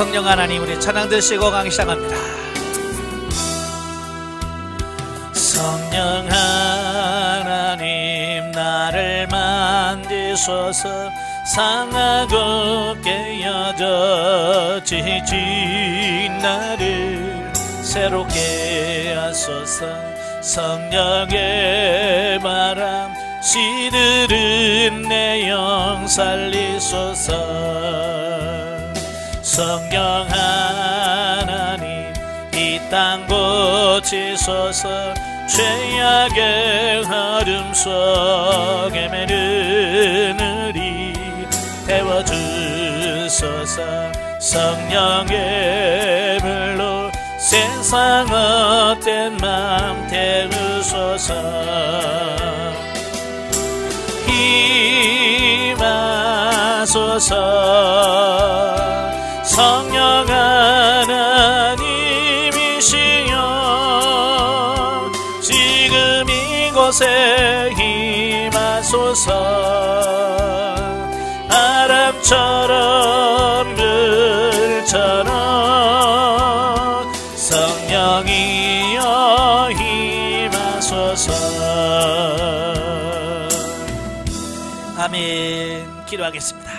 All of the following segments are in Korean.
성령 하나님, 우리 찬양 드시고 강의 시작합니다. 성령 하나님, 나를 만지소서. 상하고 깨어져 지친 나를 새롭게 하소서. 성령의 바람 시들은 내 영 살리소서. 성령 하나님, 이 땅 고치소서. 죄악의 어둠 속에 매르는 태워주소서. 성령의 불로 세상 헛된 맘 태우소서. 임하소서. 성령 하나님이시여, 지금 이곳에 임하소서. 바람처럼 들처럼 성령이여 임하소서. 아멘. 기도하겠습니다.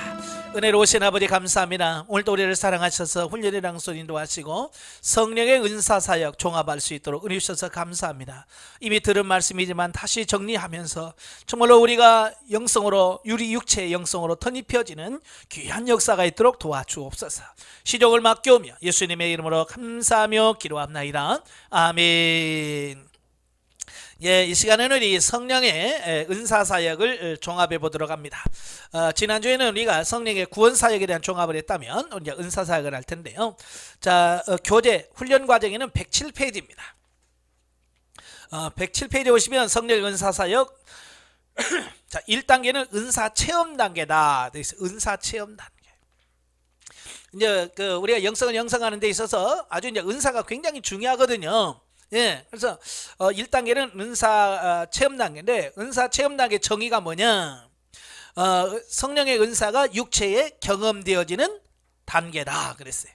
은혜로우신 아버지 감사합니다. 오늘도 우리를 사랑하셔서 훈련이랑 소리 인도하시고 성령의 은사사역 종합할 수 있도록 은혜 주셔서 감사합니다. 이미 들은 말씀이지만 다시 정리하면서 정말로 우리가 영성으로, 우리 육체의 영성으로 덧입혀지는 귀한 역사가 있도록 도와주옵소서. 시종을 맡겨오며 예수님의 이름으로 감사하며 기도합나이다. 아멘. 예, 이 시간에는 우리 성령의 은사사역을 종합해 보도록 합니다. 지난주에는 우리가 성령의 구원사역에 대한 종합을 했다면 이제 은사사역을 할 텐데요. 자, 교재 훈련 과정에는 107페이지입니다. 107페이지에 오시면 성령의 은사사역 자, 1단계는 은사체험 단계다. 은사체험 단계. 이제 우리가 영성을 형성하는 데 있어서 아주 이제 은사가 굉장히 중요하거든요. 예, 그래서 1단계는 은사 체험 단계인데, 은사 체험 단계 정의가 뭐냐? 성령의 은사가 육체에 경험되어지는 단계다 그랬어요.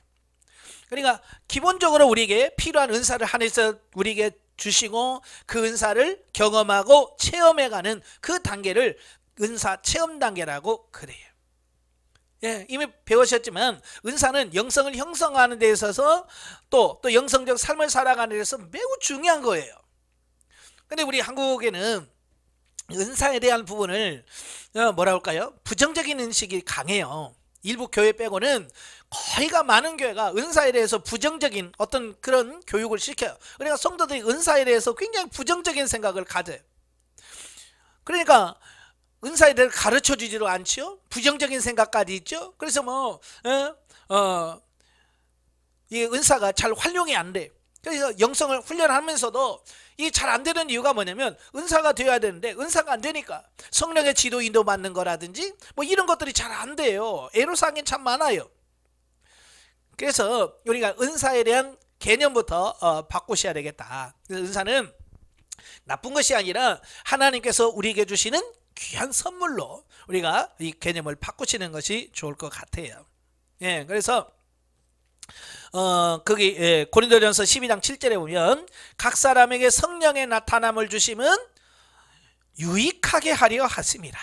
그러니까 기본적으로 우리에게 필요한 은사를 하나님께서 우리에게 주시고 그 은사를 경험하고 체험해가는 그 단계를 은사 체험 단계라고 그래요. 예, 이미 배우셨지만 은사는 영성을 형성하는 데 있어서 또 영성적 삶을 살아가는 데 있어서 매우 중요한 거예요. 근데 우리 한국에는 은사에 대한 부분을 뭐라 할까요? 부정적인 인식이 강해요. 일부 교회 빼고는 거의가 많은 교회가 은사에 대해서 부정적인 어떤 그런 교육을 시켜요. 그러니까 성도들이 은사에 대해서 굉장히 부정적인 생각을 가져요. 그러니까 은사에 대해 가르쳐 주지도 않죠. 부정적인 생각까지 있죠. 그래서 이 은사가 잘 활용이 안 돼. 그래서 영성을 훈련하면서도 이게 잘 안 되는 이유가 뭐냐면 은사가 되어야 되는데 은사가 안 되니까 성령의 지도 인도 받는 거라든지 뭐 이런 것들이 잘 안 돼요. 애로사항이 참 많아요. 그래서 우리가 은사에 대한 개념부터 바꾸셔야 되겠다. 그래서 은사는 나쁜 것이 아니라 하나님께서 우리에게 주시는 귀한 선물로 우리가 이 개념을 바꾸시는 것이 좋을 것 같아요. 예, 그래서 거기 고린도전서 12장 7절에 보면 각 사람에게 성령의 나타남을 주심은 유익하게 하려 하심이라.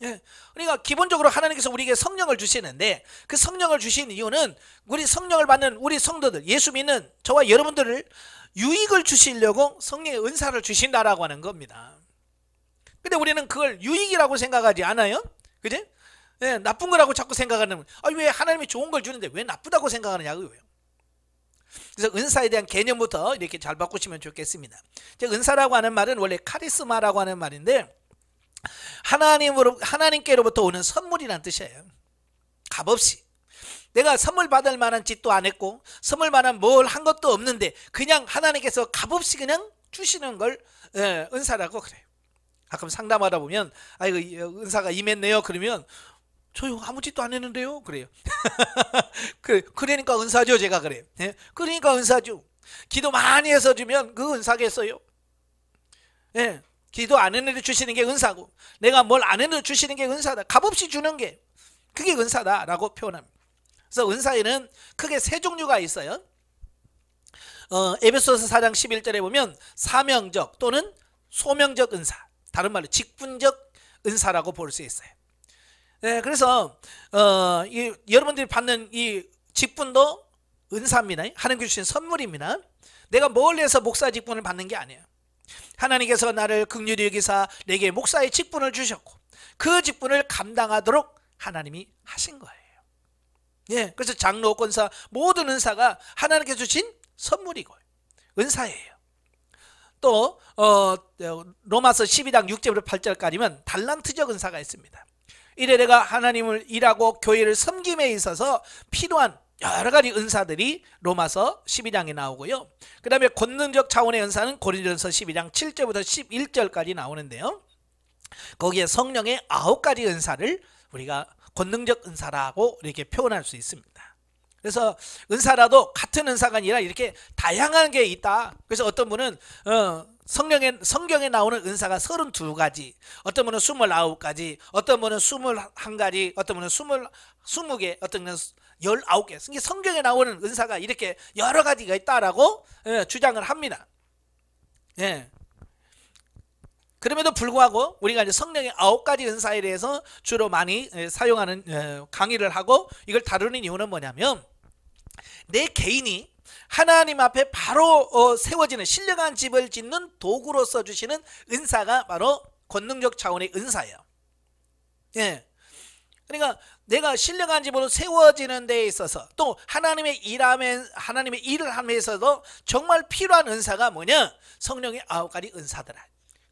예, 그러니까 기본적으로 하나님께서 우리에게 성령을 주시는데 그 성령을 주신 이유는 우리 성령을 받는 우리 성도들, 예수 믿는 저와 여러분들을 유익을 주시려고 성령의 은사를 주신다라고 하는 겁니다. 근데 우리는 그걸 유익이라고 생각하지 않아요? 그지? 네, 나쁜 거라고 자꾸 생각하는, 왜 하나님이 좋은 걸 주는데 왜 나쁘다고 생각하느냐고요. 그래서 은사에 대한 개념부터 이렇게 잘 바꾸시면 좋겠습니다. 은사라고 하는 말은 원래 카리스마라고 하는 말인데 하나님께로부터 오는 선물이란 뜻이에요. 값없이. 내가 선물 받을 만한 짓도 안 했고 선물 만한 뭘 한 것도 없는데 그냥 하나님께서 값없이 그냥 주시는 걸 은사라고 그래요. 가끔 상담하다 보면 이거 은사가 임했네요. 그러면 저요 아무 짓도 안 했는데요. 그래요. 그러니까 은사죠. 제가 그래요. 그러니까 은사죠. 기도 많이 해서 주면 그 은사겠어요. 기도 안 했는데 주시는 게 은사고 내가 뭘 안 했는데 주시는 게 은사다. 값없이 주는 게 그게 은사다라고 표현합니다. 그래서 은사에는 크게 세 종류가 있어요. 에베소서 4장 11절에 보면 사명적 또는 소명적 은사, 다른 말로 직분적 은사라고 볼 수 있어요. 네, 그래서 여러분들이 받는 이 직분도 은사입니다. 하나님께 주신 선물입니다. 내가 뭘 해서 목사 직분을 받는 게 아니에요. 하나님께서 나를 긍휼히 여기사 내게 목사의 직분을 주셨고 그 직분을 감당하도록 하나님이 하신 거예요. 예, 그래서 장로, 권사 모든 은사가 하나님께서 주신 선물이고 은사예요. 또 로마서 12장 6절부터 8절까지면 달란트적 은사가 있습니다. 이래 내가 하나님을 일하고 교회를 섬김에 있어서 필요한 여러 가지 은사들이 로마서 12장에 나오고요. 그 다음에 권능적 차원의 은사는 고린도전서 12장 7절부터 11절까지 나오는데요. 거기에 성령의 9가지 은사를 우리가 권능적 은사라고 이렇게 표현할 수 있습니다. 그래서 은사라도 같은 은사가 아니라 이렇게 다양한 게 있다. 그래서 어떤 분은 성경에 나오는 은사가 32가지, 어떤 분은 29가지, 어떤 분은 21가지, 어떤 분은 20개, 어떤 분은 19개. 성경에 나오는 은사가 이렇게 여러 가지가 있다라고 주장을 합니다. 예. 그럼에도 불구하고 우리가 이제 성령의 9가지 은사에 대해서 주로 많이 사용하는 강의를 하고 이걸 다루는 이유는 뭐냐면 내 개인이 하나님 앞에 바로 세워지는 신령한 집을 짓는 도구로서 주시는 은사가 바로 권능적 차원의 은사예요. 예. 그러니까 내가 신령한 집으로 세워지는 데에 있어서 또 하나님의 일을 함에서도 정말 필요한 은사가 뭐냐? 성령의 9가지 은사더라.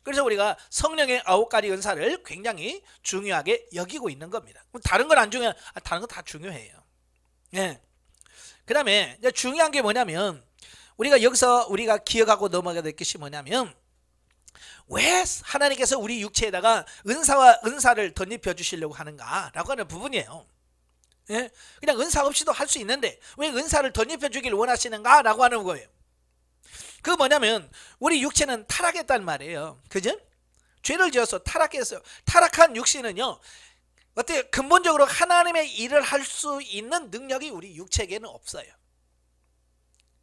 그래서 우리가 성령의 9가지 은사를 굉장히 중요하게 여기고 있는 겁니다. 다른 건 안 중요해. 다른 건 다 중요해요. 예. 그 다음에 중요한 게 뭐냐면 우리가 여기서 우리가 기억하고 넘어가야 될 것이 뭐냐면 왜 하나님께서 우리 육체에다가 은사를 덧입혀 주시려고 하는가라고 하는 부분이에요. 예? 그냥 은사 없이도 할 수 있는데 왜 은사를 덧입혀 주기를 원하시는가라고 하는 거예요. 그 뭐냐면 우리 육체는 타락했단 말이에요. 그죠? 죄를 지어서 타락했어요. 타락한 육신은요 어떻게 근본적으로 하나님의 일을 할 수 있는 능력이 우리 육체에게는 없어요.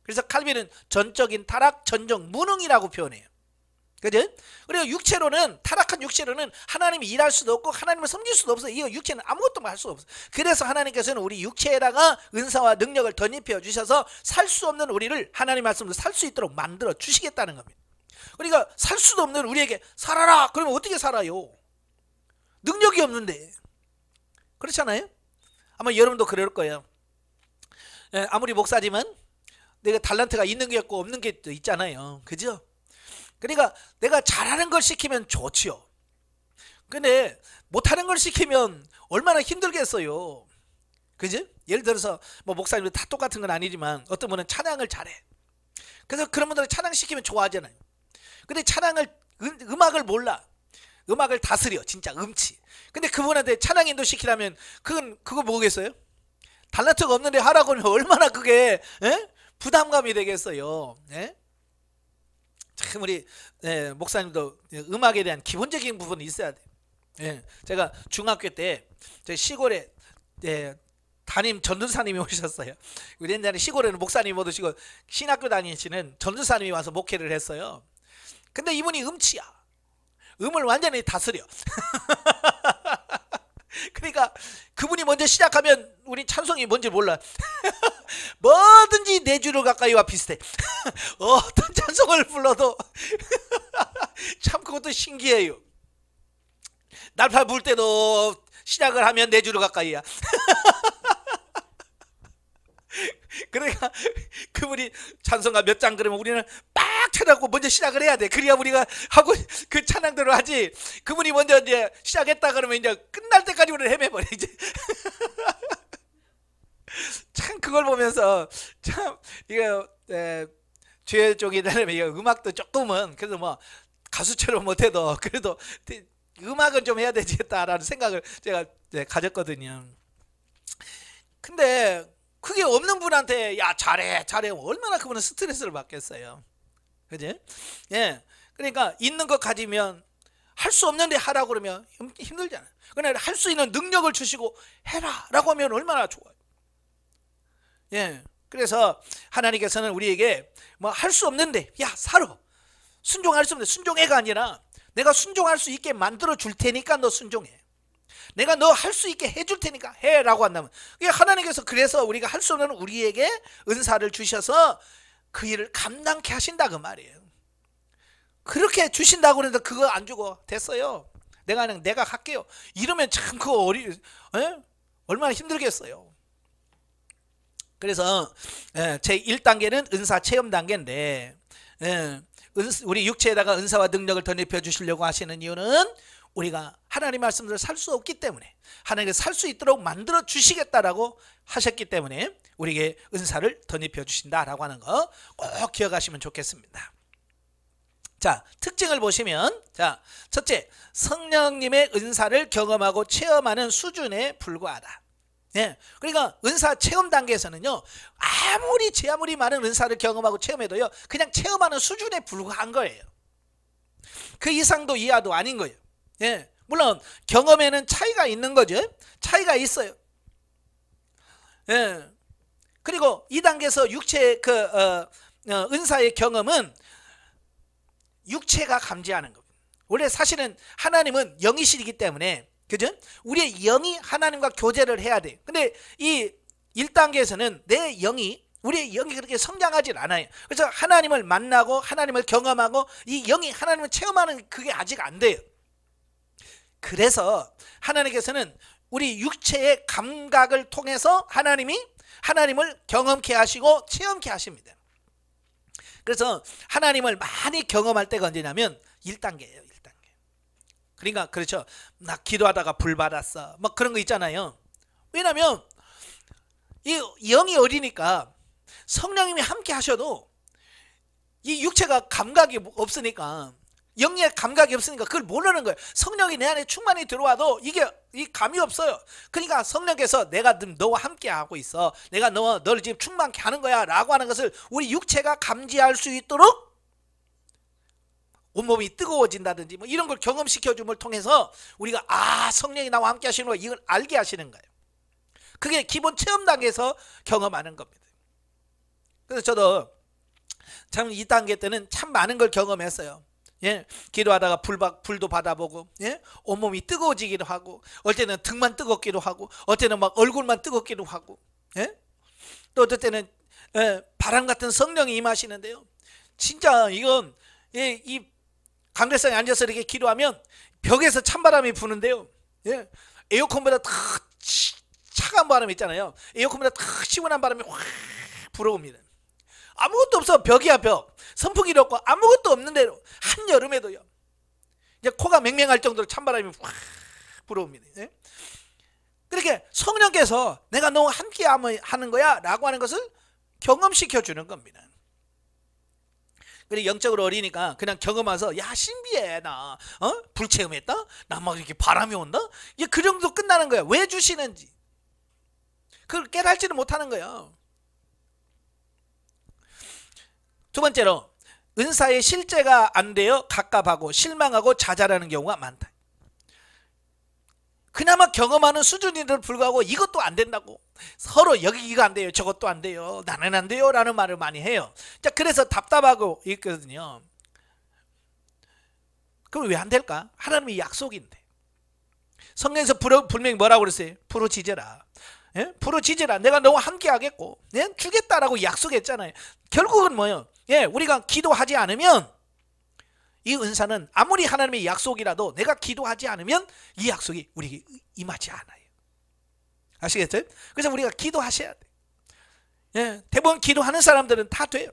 그래서 칼빈은 전적인 타락, 전적 무능이라고 표현해요. 그죠? 그리고 육체로는 타락한 육체로는 하나님이 일할 수도 없고 하나님을 섬길 수도 없어요. 이 육체는 아무것도 할 수 없어요. 그래서 하나님께서는 우리 육체에다가 은사와 능력을 덧입혀 주셔서 살 수 없는 우리를 하나님 말씀으로 살 수 있도록 만들어 주시겠다는 겁니다. 그러니까 살 수도 없는 우리에게 살아라. 그러면 어떻게 살아요? 능력이 없는데. 그렇잖아요? 아마 여러분도 그럴 거예요. 아무리 목사지만 내가 달란트가 있는 게 있고 없는 게 있잖아요. 그죠? 그러니까 내가 잘하는 걸 시키면 좋지요. 근데 못하는 걸 시키면 얼마나 힘들겠어요. 그죠? 예를 들어서 뭐 목사님들 다 똑같은 건 아니지만 어떤 분은 찬양을 잘해. 그래서 그런 분들은 찬양 시키면 좋아하잖아요. 근데 음악을 몰라. 음악을 다스려. 진짜 음치. 근데 그분한테 찬양 인도 시키라면 그거 뭐겠어요? 달란트가 없는데 하라고 하면 얼마나 그게 부담감이 되겠어요. 참 우리 목사님도 음악에 대한 기본적인 부분이 있어야 돼요. 제가 중학교 때 시골에 담임 전도사님이 오셨어요. 우리 옛날에 시골에는 목사님 못 오시고 신학교 다니시는 전도사님이 와서 목회를 했어요. 근데 이분이 음치야. 음을 완전히 다스려. 그러니까 그분이 먼저 시작하면 우리 찬송이 뭔지 몰라. 뭐든지 내 주를 가까이와 비슷해. 어떤 찬송을 불러도 참 그것도 신기해요. 날파 불 때도 시작을 하면 내 주를 가까이야. 그러니까 그분이 찬송가 몇 장 그러면 우리는 빡 쳐다보고 먼저 시작을 해야 돼. 그래야 우리가 하고 그 찬양대로 하지. 그분이 먼저 이제 시작했다 그러면 이제 끝날 때까지 우리는 헤매버려 이제. 참 그걸 보면서 참 이거 죄 쪽이 되면 음악도 조금은 그래도 뭐 가수처럼 못해도 그래도 음악은 좀 해야 되겠다라는 생각을 제가 가졌거든요. 근데 그게 없는 분한테 야 잘해 얼마나 그분은 스트레스를 받겠어요. 그지? 그러니까 있는 것 가지면 할 수 없는데 하라고 그러면 힘들잖아요. 그러나 할 수 있는 능력을 주시고 해라 라고 하면 얼마나 좋아요. 예. 그래서 하나님께서는 우리에게 뭐 할 수 없는데 야 살아, 순종할 수 없는데, 순종해가 아니라 내가 순종할 수 있게 만들어 줄 테니까 너 순종해, 내가 너 할 수 있게 해줄 테니까 해라고 한다면, 하나님께서 그래서 우리가 할 수 없는 우리에게 은사를 주셔서 그 일을 감당케 하신다 그 말이에요. 그렇게 주신다고 그러는데 그거 안 주고 됐어요, 내가 할게요 이러면 참 그거 얼마나 힘들겠어요. 그래서 제 1단계는 은사 체험 단계인데, 우리 육체에다가 은사와 능력을 덧입혀 주시려고 하시는 이유는 우리가 하나님 말씀대로 살 수 없기 때문에, 하나님께서 살 수 있도록 만들어 주시겠다라고 하셨기 때문에 우리에게 은사를 덧입혀 주신다라고 하는 거 꼭 기억하시면 좋겠습니다. 자, 특징을 보시면, 자, 첫째, 성령님의 은사를 경험하고 체험하는 수준에 불과하다. 예, 그러니까 은사 체험 단계에서는요, 아무리 많은 은사를 경험하고 체험해도요, 그냥 체험하는 수준에 불과한 거예요. 그 이상도 이하도 아닌 거예요. 예, 물론 경험에는 차이가 있는 거죠. 차이가 있어요. 예, 그리고 2단계에서 육체의 은사의 경험은 육체가 감지하는 겁니다. 원래 사실은 하나님은 영이시기 때문에, 그죠? 우리의 영이 하나님과 교제를 해야 돼. 근데 이 1단계에서는 우리의 영이 그렇게 성장하진 않아요. 그래서 하나님을 만나고 하나님을 경험하고 이 영이 하나님을 체험하는 그게 아직 안 돼요. 그래서 하나님께서는 우리 육체의 감각을 통해서 하나님을 경험케 하시고 체험케 하십니다. 그래서 하나님을 많이 경험할 때가 언제냐면 1단계예요. 1단계. 그러니까 그렇죠. 나 기도하다가 불 받았어, 막 그런 거 있잖아요. 왜냐면 이 영이 어리니까 성령님이 함께 하셔도 이 육체가 감각이 없으니까, 영의 감각이 없으니까 그걸 모르는 거예요. 성령이 내 안에 충만히 들어와도 이 감이 없어요. 그러니까 성령께서 내가 너와 함께 하고 있어, 내가 너를 지금 충만케 하는 거야 라고 하는 것을 우리 육체가 감지할 수 있도록 온몸이 뜨거워진다든지 뭐 이런 걸 경험시켜 줌을 통해서 우리가 성령이 나와 함께 하시는 거, 이걸 알게 하시는 거예요. 그게 기본 체험 단계에서 경험하는 겁니다. 그래서 저도 참 2단계 때는 참 많은 걸 경험했어요. 예, 기도하다가 불도 받아보고, 예, 온몸이 뜨거워지기도 하고, 어떨 때는 등만 뜨겁기도 하고, 어떨 때는 막 얼굴만 뜨겁기도 하고, 예? 또 어떨 때는 바람 같은 성령이 임하시는데요. 진짜 이건 이 강대상에 앉아서 이렇게 기도하면 벽에서 찬바람이 부는데요. 예, 에어컨보다 더 차가운 바람 있잖아요. 에어컨보다 더 시원한 바람이 확 불어옵니다. 아무것도 없어. 벽이야 벽. 선풍기도 없고 아무것도 없는 대로 한여름에도요, 이제 코가 맹맹할 정도로 찬바람이 확 불어옵니다. 예? 그렇게 성령께서 내가 너와 함께 하는 거야 라고 하는 것을 경험시켜 주는 겁니다. 그리고 영적으로 어리니까 그냥 경험해서 야 신비해, 나 불 체험했다, 나 막 이렇게 바람이 온다, 이게 그 정도 끝나는 거야. 왜 주시는지 그걸 깨달지는 못하는 거예요. 두 번째로, 은사의 실제가 안 되어 갑갑하고 실망하고 좌절하는 경우가 많다. 그나마 경험하는 수준인데도 불구하고 이것도 안 된다고, 서로 여기 이거 안 돼요, 저것도 안 돼요, 나는 안 돼요 라는 말을 많이 해요. 자, 그래서 답답하고 있거든요. 그럼 왜 안 될까? 하나님의 약속인데. 성경에서 분명히 뭐라고 그랬어요? 부르짖으라. 예? 부르짖으라. 내가 너와 함께 하겠고, 예? 주겠다라고 약속했잖아요. 결국은 뭐예요? 예, 우리가 기도하지 않으면 이 은사는 아무리 하나님의 약속이라도 내가 기도하지 않으면 이 약속이 우리에게 임하지 않아요. 아시겠어요? 그래서 우리가 기도하셔야 돼요. 예, 대부분 기도하는 사람들은 다 돼요.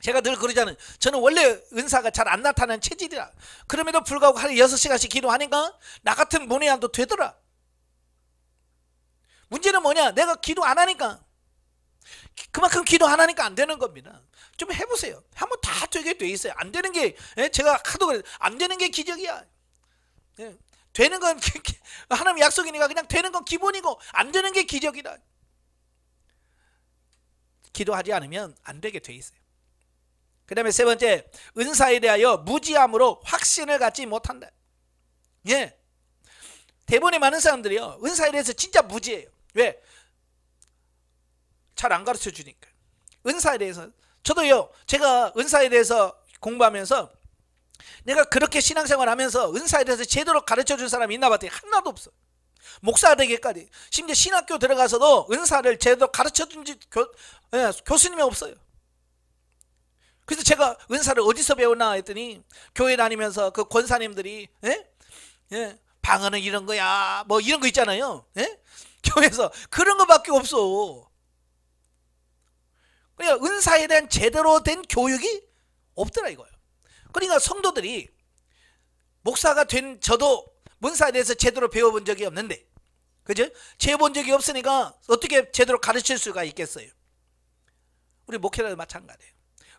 제가 늘 그러잖아요. 저는 원래 은사가 잘 안 나타나는 체질이라. 그럼에도 불구하고 하루에 6시간씩 기도하니까 나 같은 모내안도 되더라. 문제는 뭐냐? 내가 기도 안 하니까, 그만큼 기도 안 하니까 안 되는 겁니다. 좀 해보세요. 한번 다 되게 돼 있어요. 안 되는 게, 제가 하도 그래요. 안 되는 게 기적이야. 되는 건 하나님 약속이니까 그냥 되는 건 기본이고, 안 되는 게 기적이다. 기도하지 않으면 안 되게 돼 있어요. 그 다음에 세 번째, 은사에 대하여 무지함으로 확신을 갖지 못한다. 예, 대부분의 많은 사람들이요, 은사에 대해서 진짜 무지해요. 왜? 잘 안 가르쳐 주니까. 은사에 대해서 저도요, 제가 은사에 대해서 공부하면서 내가 그렇게 신앙생활 하면서 은사에 대해서 제대로 가르쳐 준 사람이 있나 봤더니 하나도 없어. 목사 되기까지, 심지어 신학교 들어가서도 은사를 제대로 가르쳐 준 교수님이 없어요. 그래서 제가 은사를 어디서 배웠나 했더니 교회 다니면서 그 권사님들이 방언은 이런 거야 뭐 이런 거 있잖아요. 교회에서 그런 거밖에 없어. 그러니까 은사에 대한 제대로 된 교육이 없더라 이거예요. 그러니까 성도들이, 목사가 된 저도 은사에 대해서 제대로 배워본 적이 없는데, 그죠? 재본 적이 없으니까 어떻게 제대로 가르칠 수가 있겠어요? 우리 목회자도 마찬가지예요.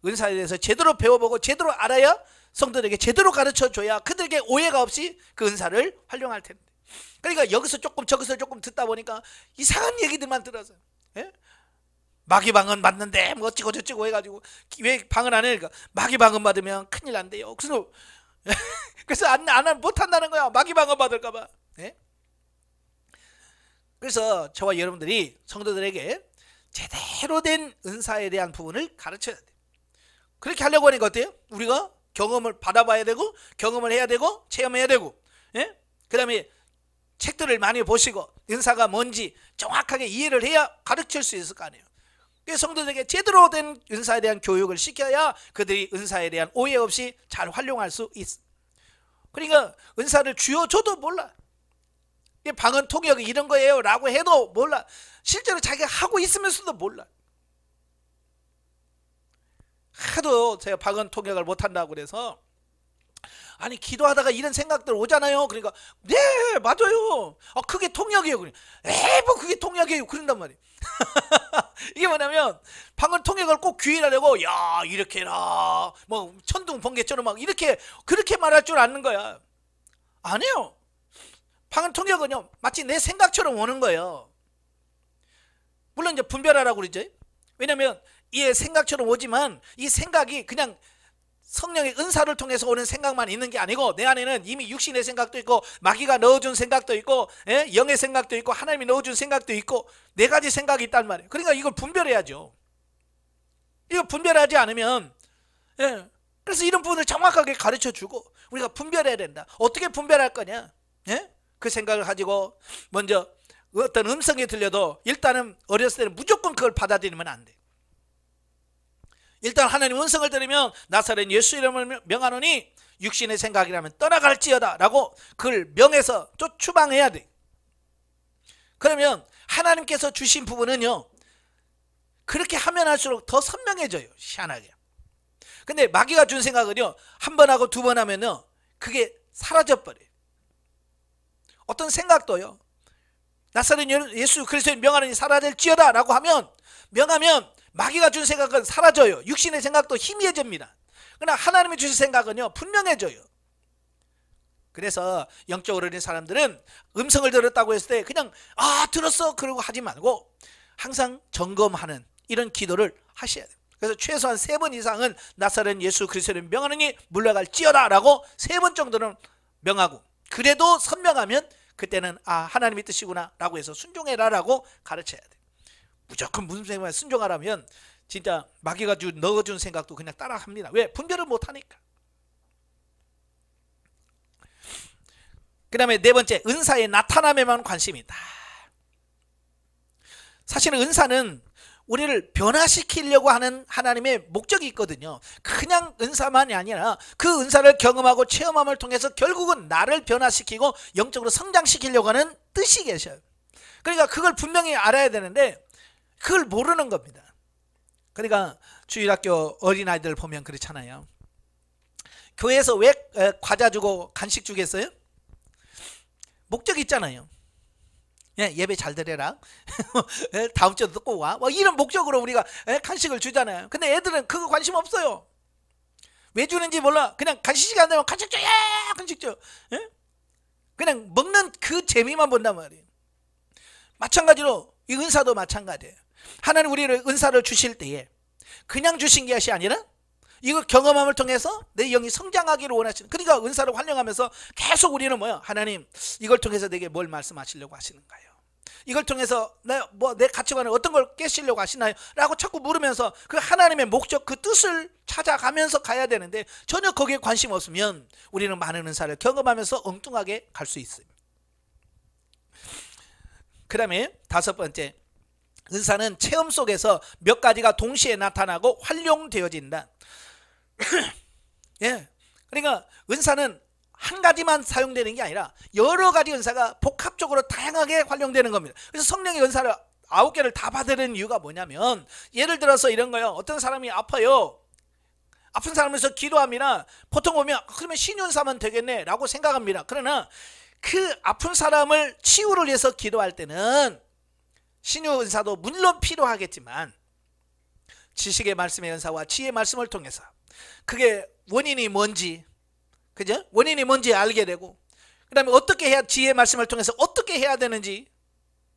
은사에 대해서 제대로 배워보고 제대로 알아야 성도들에게 제대로 가르쳐줘야 그들에게 오해가 없이 그 은사를 활용할 텐데. 그러니까 여기서 조금 저기서 조금 듣다 보니까 이상한 얘기들만 들어서, 마귀 방언 맞는데 뭐 어찌고 저찌고 해가지고 왜 방언 안 해니까 마귀 방언 받으면 큰일 난대요. 그래서 못 한다는 거야. 마귀 방언 받을까봐. 그래서 저와 여러분들이 성도들에게 제대로 된 은사에 대한 부분을 가르쳐야 돼. 그렇게 하려고 하니까 어때요? 우리가 경험을 받아봐야 되고, 경험을 해야 되고, 체험해야 되고, 그 다음에 책들을 많이 보시고 은사가 뭔지 정확하게 이해를 해야 가르칠 수 있을 거 아니에요. 그래서 성도들에게 제대로 된 은사에 대한 교육을 시켜야 그들이 은사에 대한 오해 없이 잘 활용할 수 있어. 그러니까 은사를 쥐어줘도 몰라. 방언 통역이 이런 거예요 라고 해도 몰라. 실제로 자기가 하고 있으면서도 몰라. 하도 제가 방언 통역을 못한다고 그래서, 아니 기도하다가 이런 생각들 오잖아요. 그러니까 네 맞아요, 그게 통역이에요. 에이 뭐 그게 통역이에요 그런단 말이에요. 이게 뭐냐면 방언 통역을 꼭 귀의하려고 야 이렇게 해라 뭐 천둥 번개처럼 막 이렇게 그렇게 말할 줄 아는 거야. 아니에요. 방언 통역은요 마치 내 생각처럼 오는 거예요. 물론 이제 분별하라고 그러죠. 왜냐면 이 생각처럼 오지만 이 생각이 그냥 성령의 은사를 통해서 오는 생각만 있는 게 아니고, 내 안에는 이미 육신의 생각도 있고 마귀가 넣어준 생각도 있고 영의 생각도 있고 하나님이 넣어준 생각도 있고 네 가지 생각이 있단 말이에요. 그러니까 이걸 분별해야죠. 이거 분별하지 않으면, 그래서 이런 부분을 정확하게 가르쳐주고 우리가 분별해야 된다. 어떻게 분별할 거냐? 그 생각을 가지고 먼저 어떤 음성이 들려도 일단은 어렸을 때는 무조건 그걸 받아들이면 안 돼. 일단 하나님 음성을 들으면 나사렛 예수 이름을 명하노니 육신의 생각이라면 떠나갈지어다 라고 그걸 명해서 또 추방해야 돼. 그러면 하나님께서 주신 부분은요 그렇게 하면 할수록 더 선명해져요. 희한하게. 근데 마귀가 준 생각은요 한 번 하고 두 번 하면요 그게 사라져버려요. 어떤 생각도요 나사렛 예수 그리스도의 명하노니 사라질지어다 라고 하면, 명하면 마귀가 준 생각은 사라져요. 육신의 생각도 희미해집니다. 그러나 하나님이 주신 생각은요 분명해져요. 그래서 영적으로 어린 사람들은 음성을 들었다고 했을 때 그냥 들었어 그러고 하지 말고 항상 점검하는 이런 기도를 하셔야 돼요. 그래서 최소한 3번 이상은 나사렛 예수 그리스도를 명하느니 물러갈지어다 라고 3번 정도는 명하고, 그래도 선명하면 그때는 하나님의 뜻이구나 라고 해서 순종해라 라고 가르쳐야 돼요. 무조건 무슨 생각만 순종하라면 진짜 마귀가 넣어준 생각도 그냥 따라합니다. 왜? 분별을 못하니까. 그 다음에 4번째, 은사의 나타남에만 관심이 있다. 사실은 은사는 우리를 변화시키려고 하는 하나님의 목적이 있거든요. 그냥 은사만이 아니라 그 은사를 경험하고 체험함을 통해서 결국은 나를 변화시키고 영적으로 성장시키려고 하는 뜻이 계셔요. 그러니까 그걸 분명히 알아야 되는데 그걸 모르는 겁니다. 그러니까 주일학교 어린아이들 보면 그렇잖아요. 교회에서 왜 과자 주고 간식 주겠어요? 목적이 있잖아요. 예배 잘 드려라. 다음 주에도 꼭 와. 뭐 이런 목적으로 우리가 간식을 주잖아요. 근데 애들은 그거 관심 없어요. 왜 주는지 몰라. 그냥 간식 시간 되면 간식 줘. 간식 줘. 그냥 먹는 그 재미만 본단 말이에요. 마찬가지로 이 은사도 마찬가지예요. 하나님 우리를 은사를 주실 때에 그냥 주신 것이 아니라 이거 경험함을 통해서 내 영이 성장하기를 원하시는, 그러니까 은사를 활용하면서 계속 우리는 하나님 이걸 통해서 내게 뭘 말씀하시려고 하시는가요? 이걸 통해서 내 가치관을 어떤 걸 깨시려고 하시나요? 라고 자꾸 물으면서 그 하나님의 목적, 그 뜻을 찾아가면서 가야 되는데 전혀 거기에 관심 없으면 우리는 많은 은사를 경험하면서 엉뚱하게 갈 수 있어요. 그 다음에 다섯 번째, 은사는 체험 속에서 몇 가지가 동시에 나타나고 활용되어진다. 예, 그러니까 은사는 한 가지만 사용되는 게 아니라 여러 가지 은사가 복합적으로 다양하게 활용되는 겁니다. 그래서 성령의 은사를 9개를 다 받으려는 이유가 뭐냐면, 예를 들어서 이런 거요. 어떤 사람이 아파요. 아픈 사람에서 기도합니다. 보통 보면 그러면 신윤사면 되겠네 라고 생각합니다. 그러나 그 아픈 사람을 치유를 위해서 기도할 때는 신유은사도 물론 필요하겠지만 지식의 말씀의 은사와 지혜의 말씀을 통해서 그게 원인이 뭔지, 그죠? 원인이 뭔지 알게 되고, 그 다음에 어떻게 해야, 지혜의 말씀을 통해서 어떻게 해야 되는지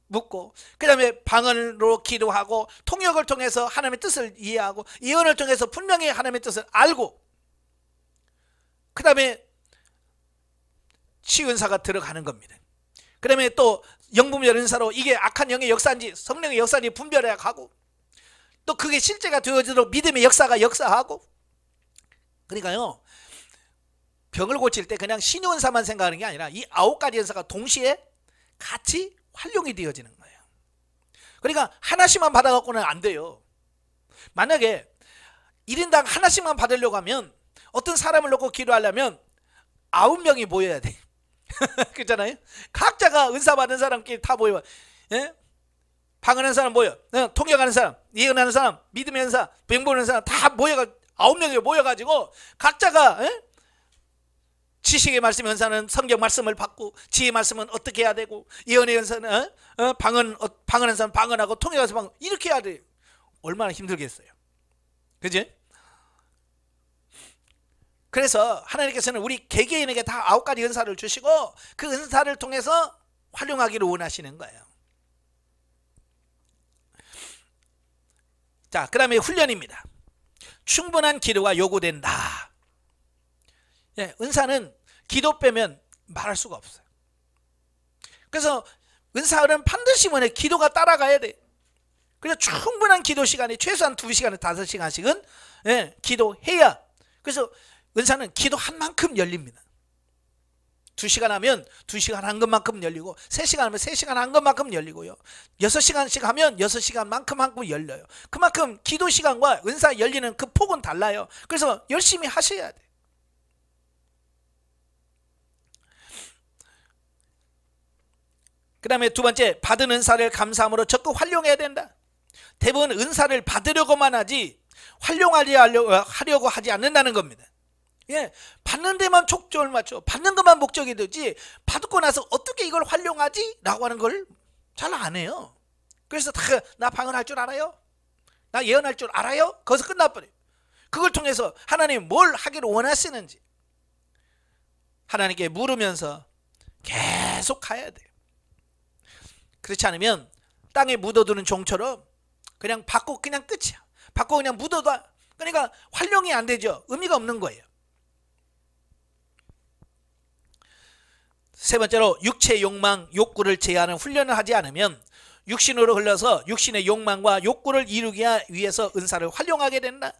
묻고, 그 다음에 방언으로 기도하고, 통역을 통해서 하나님의 뜻을 이해하고, 예언을 통해서 분명히 하나님의 뜻을 알고, 그 다음에 치유은사가 들어가는 겁니다. 그 다음에 또 영분별 은사로 이게 악한 영의 역사인지 성령의 역사인지 분별해 가고, 또 그게 실제가 되어지도록 믿음의 역사가 역사하고. 그러니까요, 병을 고칠 때 그냥 신유은사만 생각하는 게 아니라 이 9가지 은사가 동시에 같이 활용이 되어지는 거예요. 그러니까 하나씩만 받아갖고는 안 돼요. 만약에 1인당 하나씩만 받으려고 하면, 어떤 사람을 놓고 기도하려면 9명이 모여야 돼. 그렇잖아요. 각자가 은사 받은 사람끼리 다 모여. 예? 방언하는 사람 모여, 통역하는 사람, 예언하는 사람, 믿음의 은사, 병 보는 사람 다 모여가 9명이 모여가지고 각자가, 예? 지식의 말씀 은사는 성경 말씀을 받고, 지혜의 말씀은 어떻게 해야 되고, 예언의 은사는 방언하는 사람 방언하고, 통역하는 사람 방언, 이렇게 해야 돼. 얼마나 힘들겠어요. 그지? 그래서 하나님께서는 우리 개개인에게 다 9가지 은사를 주시고 그 은사를 통해서 활용하기를 원하시는 거예요. 자, 그 다음에 훈련입니다. 충분한 기도가 요구된다. 예, 은사는 기도 빼면 말할 수가 없어요. 그래서 은사는 반드시 뭐냐, 기도가 따라가야 돼. 그래서 충분한 기도 시간이 최소한 2시간에서 5시간씩은 예, 기도해야. 그래서 은사는 기도한 만큼 열립니다. 2시간 하면 2시간 한 것만큼 열리고, 3시간 하면 3시간 한 것만큼 열리고요. 6시간씩 하면 6시간만큼 열려요. 그만큼 기도 시간과 은사 열리는 그 폭은 달라요. 그래서 열심히 하셔야 돼요. 그 다음에 두 번째, 받은 은사를 감사함으로 적극 활용해야 된다. 대부분 은사를 받으려고만 하지 활용하려고 하지 않는다는 겁니다. 예, 받는 데만 초점을 맞춰, 받는 것만 목적이 되지 받고 나서 어떻게 이걸 활용하지? 라고 하는 걸 잘 안 해요. 그래서 다 나 방언할 줄 알아요? 나 예언할 줄 알아요? 거기서 끝나버려요. 그걸 통해서 하나님 뭘 하기를 원하시는지 하나님께 물으면서 계속 가야 돼요. 그렇지 않으면 땅에 묻어두는 종처럼 그냥 받고 그냥 끝이야. 받고 그냥 묻어둬. 그러니까 활용이 안 되죠. 의미가 없는 거예요. 세 번째로, 육체의 욕망, 욕구를 제어하는 훈련을 하지 않으면 육신으로 흘러서 육신의 욕망과 욕구를 이루기 위해서 은사를 활용하게 된다.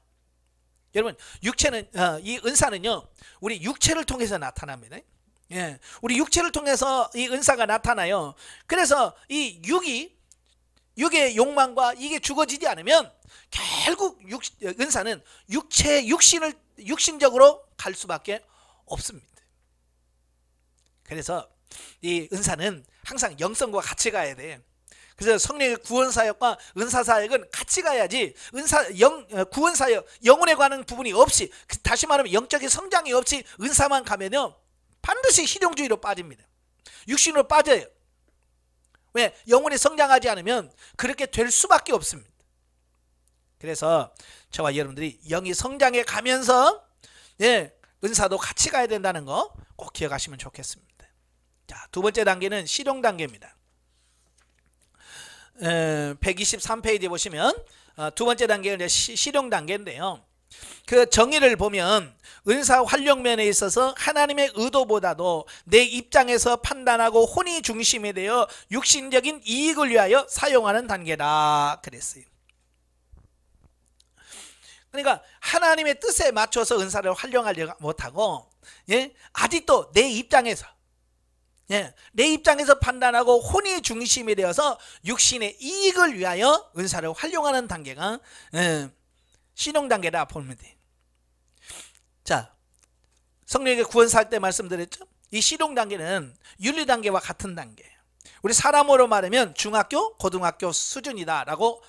여러분, 육체는 이 은사는요, 우리 육체를 통해서 나타납니다. 예, 우리 육체를 통해서 이 은사가 나타나요. 그래서 이 육의 욕망과 이게 죽어지지 않으면 결국 은사는 육신적으로 갈 수밖에 없습니다. 그래서 이 은사는 항상 영성과 같이 가야 돼. 그래서 성령의 구원사역과 은사사역은 같이 가야지, 구원사역, 영혼에 관한 부분이 없이, 다시 말하면 영적인 성장이 없이 은사만 가면요 반드시 실용주의로 빠집니다. 육신으로 빠져요. 왜? 영혼이 성장하지 않으면 그렇게 될 수밖에 없습니다. 그래서 저와 여러분들이 영이 성장해 가면서 예, 은사도 같이 가야 된다는 거 꼭 기억하시면 좋겠습니다. 자, 두 번째 단계는 실용 단계입니다. 123페이지에 보시면 두 번째 단계는 실용 단계인데요. 그 정의를 보면 은사 활용면에 있어서 하나님의 의도보다도 내 입장에서 판단하고 혼이 중심이 되어 육신적인 이익을 위하여 사용하는 단계다 그랬어요. 그러니까 하나님의 뜻에 맞춰서 은사를 활용하려 못하고, 예? 아직도 내 입장에서, 예? 내 입장에서 판단하고 혼이 중심이 되어서 육신의 이익을 위하여 은사를 활용하는 단계가, 예, 신용 단계다 보면 돼. 자, 성령에게 구원살 때 말씀드렸죠. 이 신용 단계는 윤리 단계와 같은 단계예요. 우리 사람으로 말하면 중학교, 고등학교 수준이다라고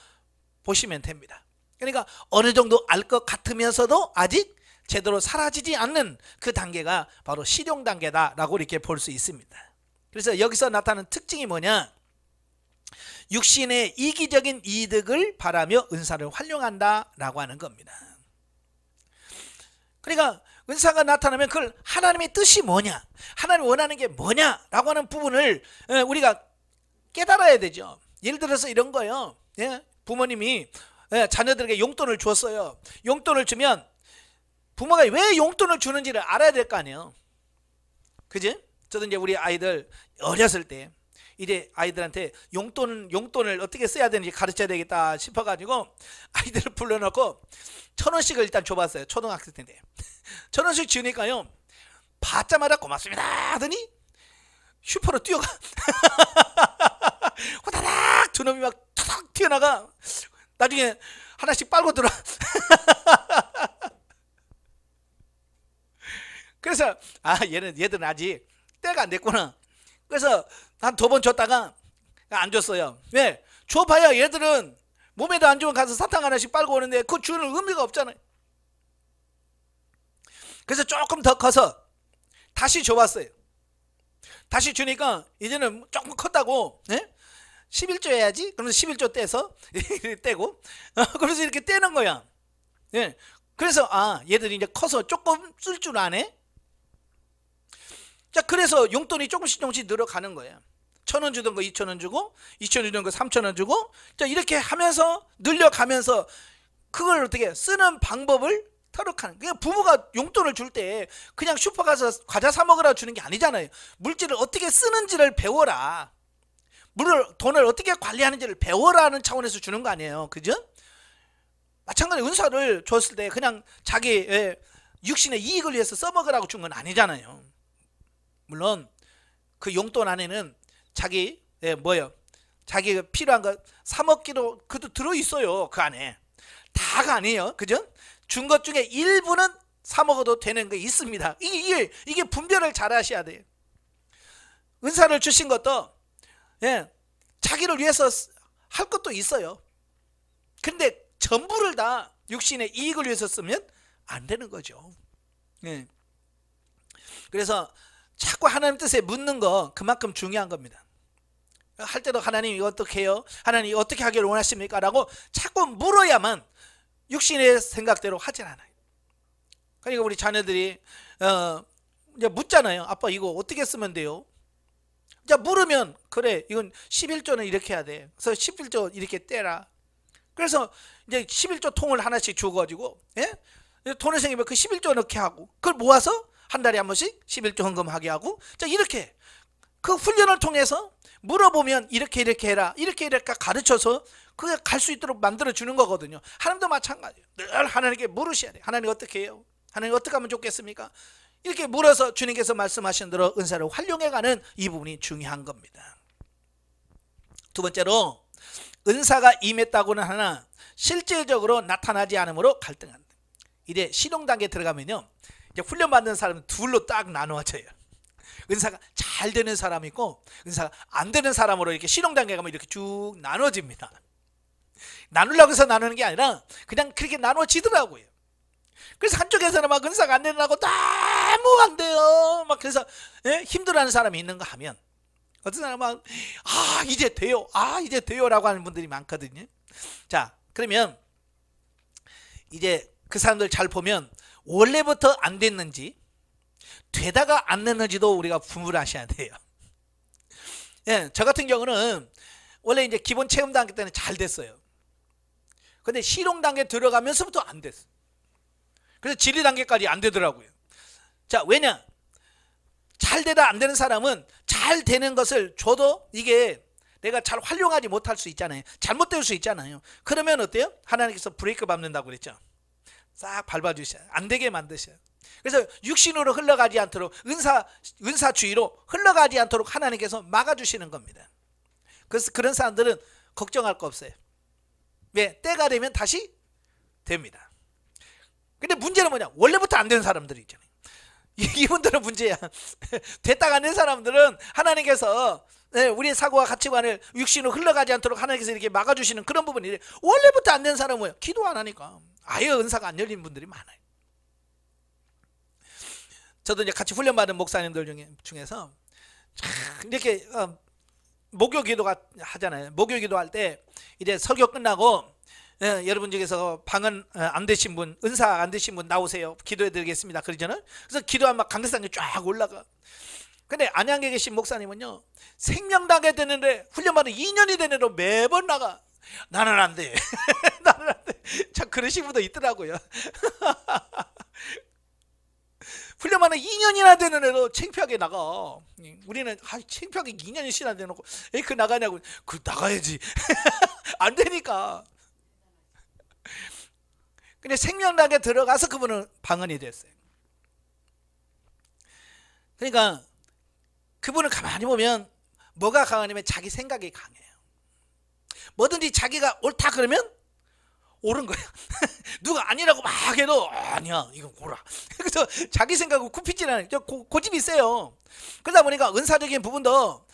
보시면 됩니다. 그러니까 어느 정도 알 것 같으면서도 아직 제대로 사라지지 않는 그 단계가 바로 실용 단계다라고 이렇게 볼 수 있습니다. 그래서 여기서 나타나는 특징이 뭐냐? 육신의 이기적인 이득을 바라며 은사를 활용한다라고 하는 겁니다. 그러니까 은사가 나타나면 그걸 하나님의 뜻이 뭐냐, 하나님 원하는 게 뭐냐라고 하는 부분을 우리가 깨달아야 되죠. 예를 들어서 이런 거예요. 예? 부모님이 자녀들에게 용돈을 줬어요. 용돈을 주면 부모가 왜 용돈을 주는지를 알아야 될 거 아니에요. 그지? 저도 이제 우리 아이들 어렸을 때 이제 아이들한테 용돈을 어떻게 써야 되는지 가르쳐야 되겠다 싶어가지고 아이들을 불러놓고 1,000원씩을 일단 줘봤어요. 초등학생 때인데 1,000원씩 주니까요, 받자마자 고맙습니다 하더니 슈퍼로 뛰어가. 호다닥 저놈이 막 탁 튀어나가. 나중에 하나씩 빨고 들어. 그래서 얘들은 아직 때가 안 됐구나. 그래서 한 2번 줬다가 안 줬어요. 왜? 줘봐야 얘들은 몸에도 안 좋으면 가서 사탕 하나씩 빨고 오는데 그거 주는 의미가 없잖아요. 그래서 조금 더 커서 다시 줘봤어요. 다시 주니까 이제는 조금 컸다고, 예? 11조 해야지. 그러면서 11조 떼서 떼고, 그래서 이렇게 떼는 거야. 예. 그래서 얘들이 이제 커서 조금 쓸 줄 아네. 자, 그래서 용돈이 조금씩 늘어가는 거예요. 1,000원 주던 거 2,000원 주고, 2,000원 주던 거 3,000원 주고, 자, 이렇게 하면서 늘려가면서 그걸 어떻게 쓰는 방법을 터득하는. 그러니까 부모가 용돈을 줄 때 그냥 슈퍼 가서 과자 사 먹으라 주는 게 아니잖아요. 물질을 어떻게 쓰는지를 배워라. 돈을 어떻게 관리하는지를 배워라는 차원에서 주는 거 아니에요. 그죠? 마찬가지 은사를 줬을 때 그냥 자기 육신의 이익을 위해서 써먹으라고 준 건 아니잖아요. 물론 그 용돈 안에는 자기가 필요한 거 사 먹기로 그도 들어있어요. 그 안에 다가 아니에요. 그죠? 준 것 중에 일부는 사 먹어도 되는 게 있습니다. 이게 분별을 잘 하셔야 돼요. 은사를 주신 것도, 예, 자기를 위해서 할 것도 있어요. 근데 전부를 다 육신의 이익을 위해서 쓰면 안 되는 거죠. 예. 그래서 자꾸 하나님 뜻에 묻는 거 그만큼 중요한 겁니다. 할 때도 하나님 이거 어떻게 해요? 하나님 어떻게 하기를 원하십니까? 라고 자꾸 물어야만 육신의 생각대로 하질 않아요. 그러니까 우리 자녀들이 이제 묻잖아요. 아빠 이거 어떻게 쓰면 돼요? 자, 물으면 그래 이건 11조는 이렇게 해야 돼. 그래서 11조 이렇게 떼라. 그래서 이제 11조 통을 하나씩 줘가지고, 예? 돈이 생기면 그 11조 넣게 하고 그걸 모아서 한 달에 한 번씩 11조 헌금하게 하고, 자, 이렇게 그 훈련을 통해서 물어보면 이렇게 해라, 이렇게 가르쳐서 그게 갈 수 있도록 만들어 주는 거거든요. 하나님도 마찬가지예요. 늘 하나님께 물으셔야 돼요. 하나님 어떻게 해요? 하나님 어떻게 하면 좋겠습니까? 이렇게 물어서 주님께서 말씀하신 대로 은사를 활용해가는 이 부분이 중요한 겁니다. 두 번째로, 은사가 임했다고는 하나 실질적으로 나타나지 않으므로 갈등한다. 이제 실용 단계에 들어가면요, 이제 훈련받는 사람은 둘로 딱 나누어져요. 은사가 잘 되는 사람이 있고 은사가 안 되는 사람으로 이렇게 실용 단계에 가면 이렇게 쭉 나눠집니다. 나누려고 해서 나누는 게 아니라 그냥 그렇게 나눠지더라고요. 그래서 한쪽에서는 막 은사가 안 되느라고 너무 안 돼요. 막 그래서, 예? 힘들어하는 사람이 있는가 하면, 어떤 사람은 막 이제 돼요. 이제 돼요라고 하는 분들이 많거든요. 자, 그러면 이제 그 사람들 잘 보면 원래부터 안 됐는지 되다가 안 됐는지도 우리가 분별하셔야 돼요. 예, 저 같은 경우는 원래 이제 기본 체험 단계 때는 잘 됐어요. 근데 실용 단계 들어가면서부터 안 됐어. 그래서 진리 단계까지 안 되더라고요. 자, 왜냐? 잘 되다 안 되는 사람은 잘 되는 것을 줘도 이게 내가 잘 활용하지 못할 수 있잖아요. 잘못될 수 있잖아요. 그러면 어때요? 하나님께서 브레이크 밟는다고 그랬죠. 싹 밟아주셔요. 안 되게 만드셔요. 그래서 육신으로 흘러가지 않도록 은사주의로 흘러가지 않도록 하나님께서 막아주시는 겁니다. 그래서 그런 사람들은 걱정할 거 없어요. 왜? 때가 되면 다시 됩니다. 근데 문제는 뭐냐? 원래부터 안 되는 사람들이 있잖아요. 이분들은 문제야. 됐다가 안 된 사람들은 하나님께서 우리의 사고와 가치관을 육신으로 흘러가지 않도록 하나님께서 이렇게 막아주시는 그런 부분이 원래부터 안 된 사람은 뭐예요? 기도 안 하니까 아예 은사가 안 열린 분들이 많아요. 저도 이제 같이 훈련받은 목사님들 중에서 이렇게 목요 기도가 하잖아요. 목요 기도할 때 이제 설교 끝나고 여러분 중에서 방언 안 되신 분, 은사 안 되신 분 나오세요. 기도해 드리겠습니다. 그러잖아요. 그래서 기도하면 막 강대상에 쫙 올라가. 근데 안양에 계신 목사님은요, 생명당에 되는데 훈련받은 2년이 되는데도 매번 나가. 나는 안 돼. 나는 안 돼. 참 그러신 분도 있더라고요. 훈련받은 2년이나 되는데도 창피하게 나가. 우리는 창피하게 2년이나 되놓고 그 나가냐고. 그 나가야지. 안 되니까. 근데 생명당에 들어가서 그분은 방언이 됐어요. 그러니까 그분을 가만히 보면 뭐가 강하냐면 자기 생각이 강해요. 뭐든지 자기가 옳다 그러면 옳은 거예요. 누가 아니라고 막 해도 아니야 이건 옳아. 그래서 자기 생각을 굽히지 않아요. 고집이 세요. 그러다 보니까 은사적인 부분도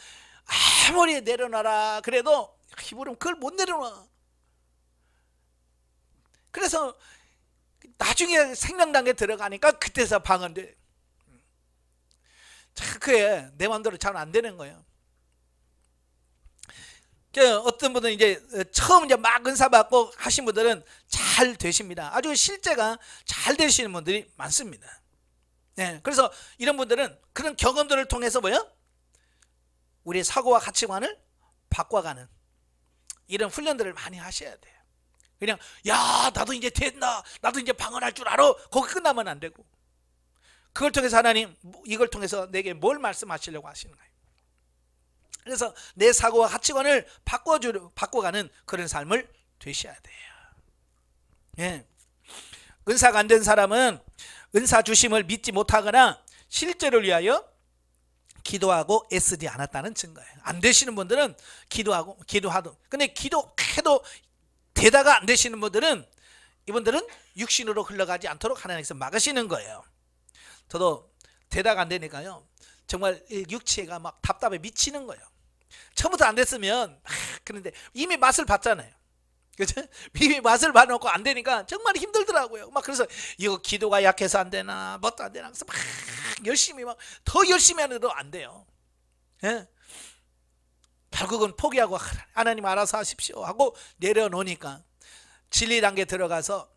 아무리 내려놔라 그래도 이분은 그걸 못 내려놔. 그래서 나중에 생명당에 들어가니까 그때서 방언돼. 그게 내 마음대로 잘 안 되는 거예요. 어떤 분은 이제 처음 이제 막 은사 받고 하신 분들은 잘 되십니다. 아주 실제가 잘 되시는 분들이 많습니다. 네, 그래서 이런 분들은 그런 경험들을 통해서 뭐요? 우리의 사고와 가치관을 바꿔가는 이런 훈련들을 많이 하셔야 돼요. 그냥 야 나도 이제 됐나, 나도 이제 방언할 줄 알아, 거기 끝나면 안 되고, 그걸 통해서 하나님 이걸 통해서 내게 뭘 말씀하시려고 하시는 거예요. 그래서 내 사고와 가치관을 바꿔가는 그런 삶을 되셔야 돼요. 예. 은사가 안 된 사람은 은사 주심을 믿지 못하거나 실제를 위하여 기도하고 애쓰지 않았다는 증거예요. 안 되시는 분들은 기도하도 근데 기도해도 되다가 안 되시는 분들은 이분들은 육신으로 흘러가지 않도록 하나님께서 막으시는 거예요. 저도 되다가 안 되니까요 정말 육체가 막 답답해 미치는 거예요. 처음부터 안 됐으면 그런데 이미 맛을 봤잖아요. 그죠? 이미 맛을 봐놓고 안 되니까 정말 힘들더라고요. 막 그래서 이거 기도가 약해서 안 되나 뭣도 안 되나 그래서 막 열심히 막 더 열심히 하는데도 안 돼요. 예? 결국은 포기하고 하나님 알아서 하십시오 하고 내려놓으니까 진리 단계 들어가서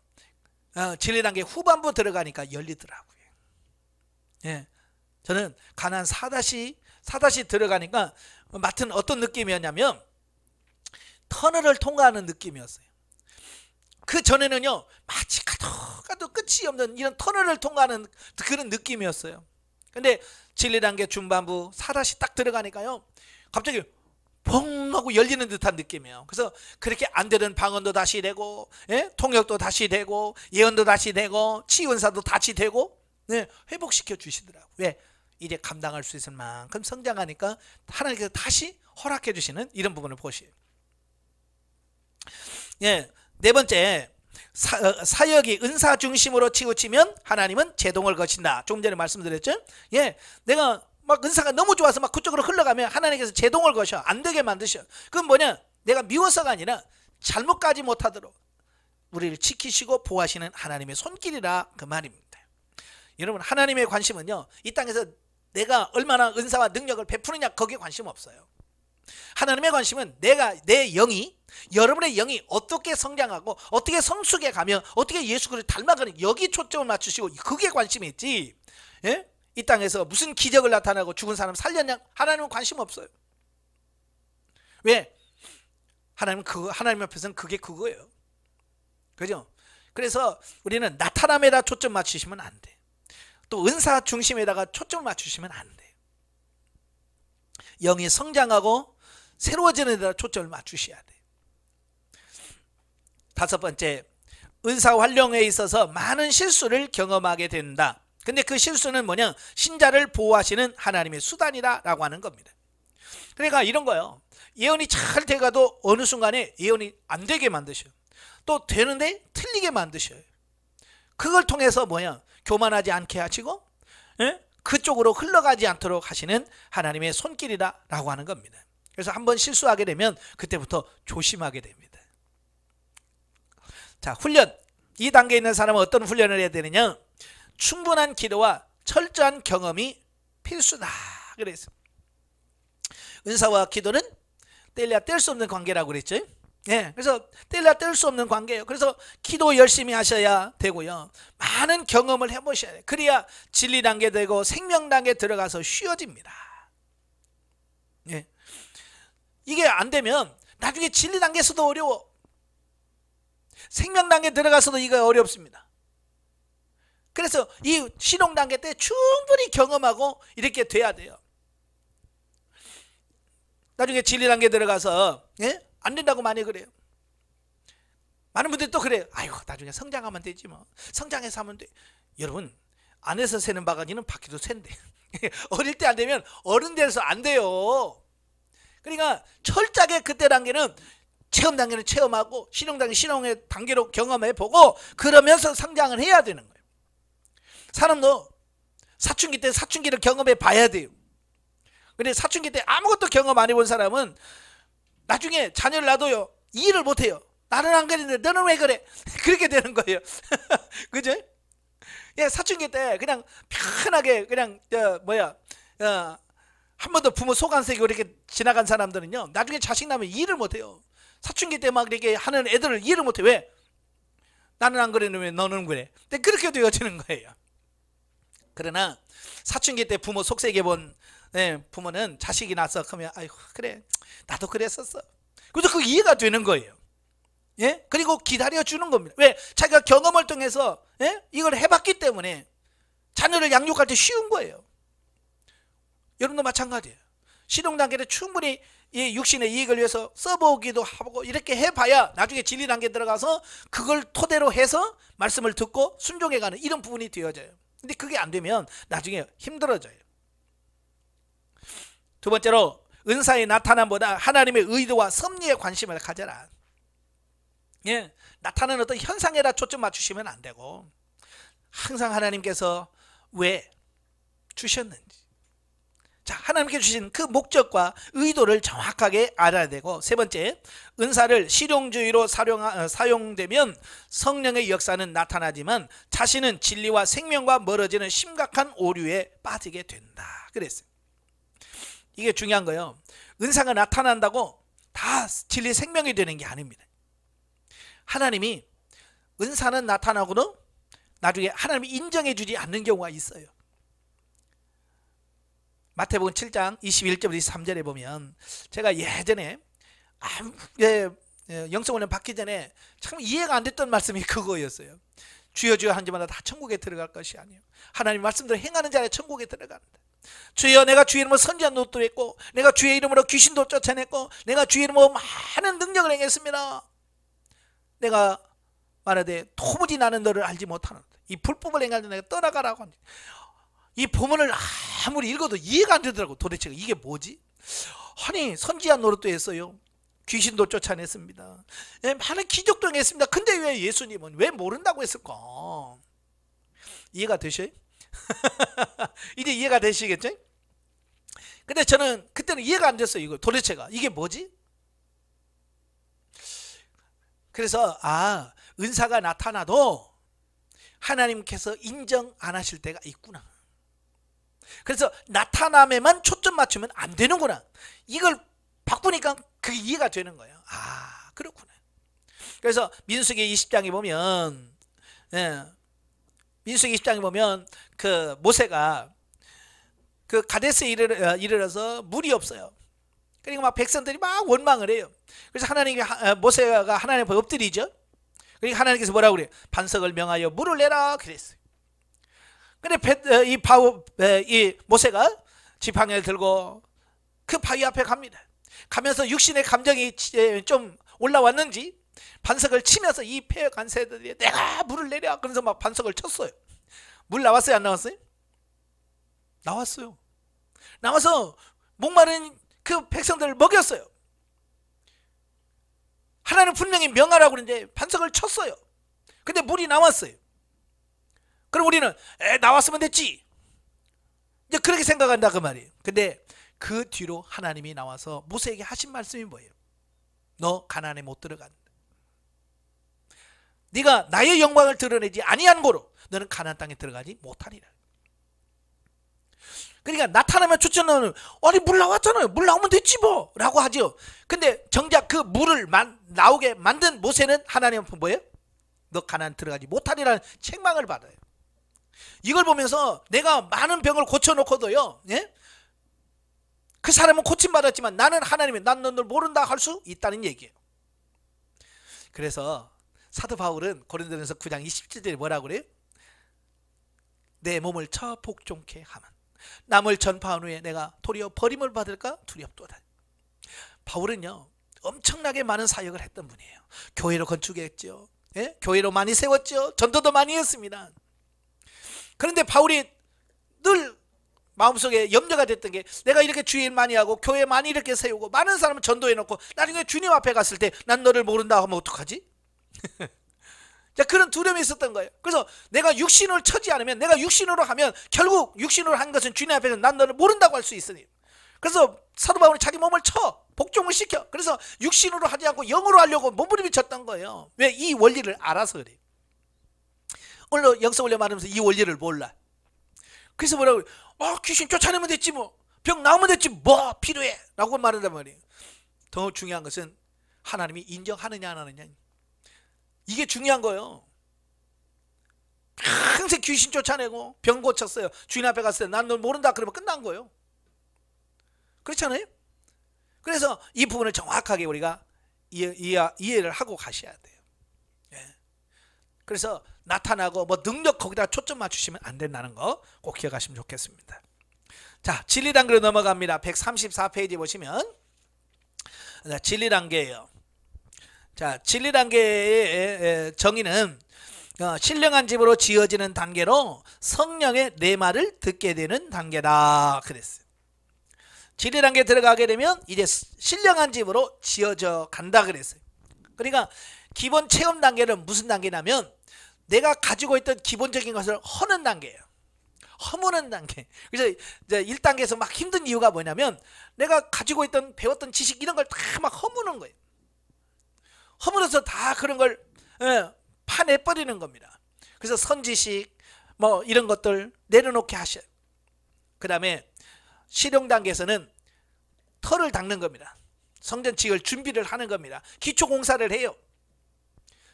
진리 단계 후반부 들어가니까 열리더라고요. 예, 저는 가나안 4다시 들어가니까 맡은 어떤 느낌이었냐면 터널을 통과하는 느낌이었어요. 그 전에는요 마치 가도 끝이 없는 이런 터널을 통과하는 그런 느낌이었어요. 근데 진리 단계 중반부 4다시 딱 들어가니까요 갑자기 펑 하고 열리는 듯한 느낌이에요. 그래서 그렇게 안 되는 방언도 다시 되고, 예? 통역도 다시 되고, 예언도 다시 되고, 치유은사도 다시 되고, 네, 회복시켜 주시더라고요. 왜? 이제 감당할 수 있을 만큼 성장하니까 하나님께서 다시 허락해 주시는 이런 부분을 보시요. 예, 네 번째, 사역이 은사 중심으로 치우치면 하나님은 제동을 거신다. 조금 전에 말씀드렸죠? 예, 내가 막 은사가 너무 좋아서 막 그쪽으로 흘러가면 하나님께서 제동을 거셔. 안 되게 만드셔. 그건 뭐냐? 내가 미워서가 아니라 잘못 가지 못하도록 우리를 지키시고 보호하시는 하나님의 손길이라 그 말입니다. 여러분 하나님의 관심은요 이 땅에서 내가 얼마나 은사와 능력을 베푸느냐 거기에 관심 없어요. 하나님의 관심은 내 영이, 여러분의 영이 어떻게 성장하고 어떻게 성숙해 가며 어떻게 예수 그리스도를 닮아가는 여기 초점을 맞추시고 그게 관심이 있지. 예? 이 땅에서 무슨 기적을 나타나고 죽은 사람 살렸냐? 하나님은 관심 없어요. 왜? 하나님 앞에서는 그게 그거예요. 그죠? 그래서 우리는 나타남에다 초점 맞추시면 안 돼. 또 은사 중심에다가 초점 맞추시면 안 돼. 영이 성장하고 새로워지는 데다 초점을 맞추셔야 돼. 다섯 번째, 은사 활용에 있어서 많은 실수를 경험하게 된다. 근데 그 실수는 뭐냐? 신자를 보호하시는 하나님의 수단이다 라고 하는 겁니다. 그러니까 이런 거예요. 예언이 잘 돼가도 어느 순간에 예언이 안 되게 만드셔요. 또 되는데 틀리게 만드셔요. 그걸 통해서 뭐냐? 교만하지 않게 하시고 그쪽으로 흘러가지 않도록 하시는 하나님의 손길이다 라고 하는 겁니다. 그래서 한번 실수하게 되면 그때부터 조심하게 됩니다. 자, 훈련. 이 단계에 있는 사람은 어떤 훈련을 해야 되느냐? 충분한 기도와 철저한 경험이 필수다. 그래서 은사와 기도는 뗄래야 뗄 수 없는 관계라고 그랬죠. 예, 그래서 뗄래야 뗄 수 없는 관계예요. 그래서 기도 열심히 하셔야 되고요. 많은 경험을 해보셔야 돼요. 그래야 진리 단계 되고 생명 단계 들어가서 쉬워집니다. 예, 이게 안 되면 나중에 진리 단계에서도 어려워. 생명 단계 들어가서도 이거 어렵습니다. 그래서 이 신혼 단계 때 충분히 경험하고 이렇게 돼야 돼요. 나중에 진리 단계 들어가서 안 된다고 많이 그래요. 많은 분들이 또 그래요. 아이고, 나중에 성장하면 되지 뭐. 성장해서 하면 돼. 여러분, 안에서 새는 바가지는 바퀴도 샌대. 어릴 때 안 되면 어른 돼서 안 돼요. 그러니까 철저하게 그때 단계는 체험 단계는 체험하고 신용 단계 신용의 단계로 경험해 보고 그러면서 성장을 해야 되는 거예요. 사람도 사춘기 때 사춘기를 경험해 봐야 돼요. 근데 사춘기 때 아무것도 경험 안 해본 사람은 나중에 자녀를 낳아도요 이해를 못해요. 나는 안 그랬는데 너는 왜 그래? 그렇게 되는 거예요. 그죠? 예, 사춘기 때 그냥 편하게 그냥 한 번도 부모 속 안 새기고 이렇게 지나간 사람들은요 나중에 자식 낳으면 이해를 못해요. 사춘기 때 막 이렇게 하는 애들을 이해를 못해. 왜? 나는 안 그랬는데 왜 너는 그래? 근데 그렇게 되어지는 거예요. 그러나 사춘기 때 부모 속세게 본 부모는 자식이 낳아서 그러면 아이고 그래 나도 그랬었어. 그래도 그 이해가 되는 거예요. 예? 그리고 기다려주는 겁니다. 왜? 자기가 경험을 통해서 이걸 해봤기 때문에 자녀를 양육할 때 쉬운 거예요. 여러분도 마찬가지예요. 신혼 단계를 충분히 이 육신의 이익을 위해서 써보기도 하고 이렇게 해봐야 나중에 진리 단계 들어가서 그걸 토대로 해서 말씀을 듣고 순종해가는 이런 부분이 되어져요. 근데 그게 안 되면 나중에 힘들어져요. 두 번째로 은사의 나타남보다 하나님의 의도와 섭리에 관심을 가져라. 예, 나타나는 어떤 현상에다 초점 맞추시면 안 되고 항상 하나님께서 왜 주셨는지, 자, 하나님께 주신 그 목적과 의도를 정확하게 알아야 되고, 세 번째, 은사를 실용주의로 사용되면 성령의 역사는 나타나지만 자신은 진리와 생명과 멀어지는 심각한 오류에 빠지게 된다. 그랬어요. 이게 중요한 거예요. 은사가 나타난다고 다 진리 생명이 되는 게 아닙니다. 하나님이 은사는 나타나고도 나중에 하나님이 인정해 주지 않는 경우가 있어요. 마태복음 7장 21절부터 23절에 보면 제가 예전에 영성훈련 받기 전에 참 이해가 안 됐던 말씀이 그거였어요. 주여 주여 한 자마다 다 천국에 들어갈 것이 아니에요. 하나님 말씀대로 행하는 자가 천국에 들어간다. 주여 내가 주의 이름으로 선지한 노도 했고 내가 주의 이름으로 귀신도 쫓아냈고 내가 주의 이름으로 많은 능력을 행했습니다. 내가 말하되 도무지 나는 너를 알지 못하는 이 불법을 행하는 내가 떠나가라고 합니다. 이 본문을 아무리 읽어도 이해가 안 되더라고. 도대체 이게 뭐지? 아니 선지한 노릇도 했어요. 귀신도 쫓아냈습니다. 많은 기적도 했습니다. 근데 왜 예수님은 왜 모른다고 했을까? 이해가 되셔요? 이제 이해가 되시겠죠? 근데 저는 그때는 이해가 안 됐어요. 이거 도대체가 이게 뭐지? 그래서 은사가 나타나도 하나님께서 인정 안 하실 때가 있구나. 그래서 나타남에만 초점 맞추면 안 되는구나. 이걸 바꾸니까 그게 이해가 되는 거예요. 그렇구나. 그래서 민수기 20장에 보면 민수기 20장에 보면 그 모세가 그 가데스에 이르러서 물이 없어요. 그러니까 막 백성들이 막 원망을 해요. 그래서 하나님이 모세가 하나님 앞에 엎드리죠. 그러니까 하나님께서 뭐라고 그래요? 반석을 명하여 물을 내라 그랬어요. 근데 이 모세가 지팡이를 들고 그 바위 앞에 갑니다. 가면서 육신의 감정이 좀 올라왔는지 반석을 치면서 이 폐역한 새들이 내가 물을 내려 그러면서 막 반석을 쳤어요. 물 나왔어요? 안 나왔어요? 나왔어요. 나와서 목마른 그 백성들을 먹였어요. 하나님 분명히 명하라고 그러는데 반석을 쳤어요. 근데 물이 나왔어요. 그럼 우리는 나왔으면 됐지, 이제 그렇게 생각한다 그 말이에요. 근데 그 뒤로 하나님이 나와서 모세에게 하신 말씀이 뭐예요? 너 가나안에 못 들어간다. 네가 나의 영광을 드러내지 아니한 고로 너는 가나안 땅에 들어가지 못하리라. 그러니까 나타나면 좋잖아요. 아니 물 나왔잖아요. 물 나오면 됐지 뭐 라고 하죠. 근데 정작 그 물을 나오게 만든 모세는 하나님 앞에 뭐예요? 너 가나안 들어가지 못하리라는 책망을 받아요. 이걸 보면서 내가 많은 병을 고쳐놓고도요, 예? 그 사람은 고침받았지만 나는 하나님이 난 너를 모른다 할 수 있다는 얘기예요. 그래서 사도 바울은 고린도전서 9장 27절에 뭐라고 그래요? 내 몸을 쳐 복종케 하면 남을 전파한 후에 내가 도리어 버림을 받을까 두렵도다. 바울은요 엄청나게 많은 사역을 했던 분이에요. 교회로 건축했죠, 예? 교회로 많이 세웠죠. 전도도 많이 했습니다. 그런데 바울이 늘 마음속에 염려가 됐던 게 내가 이렇게 주일 많이 하고 교회 많이 이렇게 세우고 많은 사람을 전도해놓고 나중에 주님 앞에 갔을 때 난 너를 모른다 하면 어떡하지? 자, 그런 두려움이 있었던 거예요. 그래서 내가 육신을 쳐지 않으면, 내가 육신으로 하면 결국 육신으로 한 것은 주님 앞에서 난 너를 모른다고 할 수 있으니, 그래서 사도 바울은 자기 몸을 쳐 복종을 시켜. 그래서 육신으로 하지 않고 영으로 하려고 몸부림쳤던 거예요. 왜? 이 원리를 알아서 그래요. 오늘 영성 훈련 말하면서 이 원리를 몰라. 그래서 뭐라고 그래? 귀신 쫓아내면 됐지 뭐, 병 나오면 됐지 뭐 필요해 라고 말한단 말이에요. 더 중요한 것은 하나님이 인정하느냐 안 하느냐, 이게 중요한 거예요. 평생 귀신 쫓아내고 병 고쳤어요. 주인 앞에 갔을 때 난 널 모른다 그러면 끝난 거예요. 그렇잖아요. 그래서 이 부분을 정확하게 우리가 이해를 하고 가셔야 돼요. 예. 그래서 나타나고 뭐 능력 거기다 초점 맞추시면 안 된다는 거 꼭 기억하시면 좋겠습니다. 자, 진리단계로 넘어갑니다. 134페이지 보시면 진리단계예요. 자, 진리단계의 정의는 신령한 집으로 지어지는 단계로 성령의 내 말을 듣게 되는 단계다 그랬어요. 진리단계에 들어가게 되면 이제 신령한 집으로 지어져 간다 그랬어요. 그러니까 기본 체험 단계는 무슨 단계냐면 내가 가지고 있던 기본적인 것을 허는 단계예요. 허무는 단계. 그래서 이제 1단계에서 막 힘든 이유가 뭐냐면 내가 가지고 있던 배웠던 지식 이런 걸 다 막 허무는 거예요. 허물어서 다 그런 걸 파내버리는 겁니다. 그래서 선지식 뭐 이런 것들 내려놓게 하셔요. 그 다음에 실용 단계에서는 터를 닦는 겁니다. 성전 지을 준비를 하는 겁니다. 기초 공사를 해요.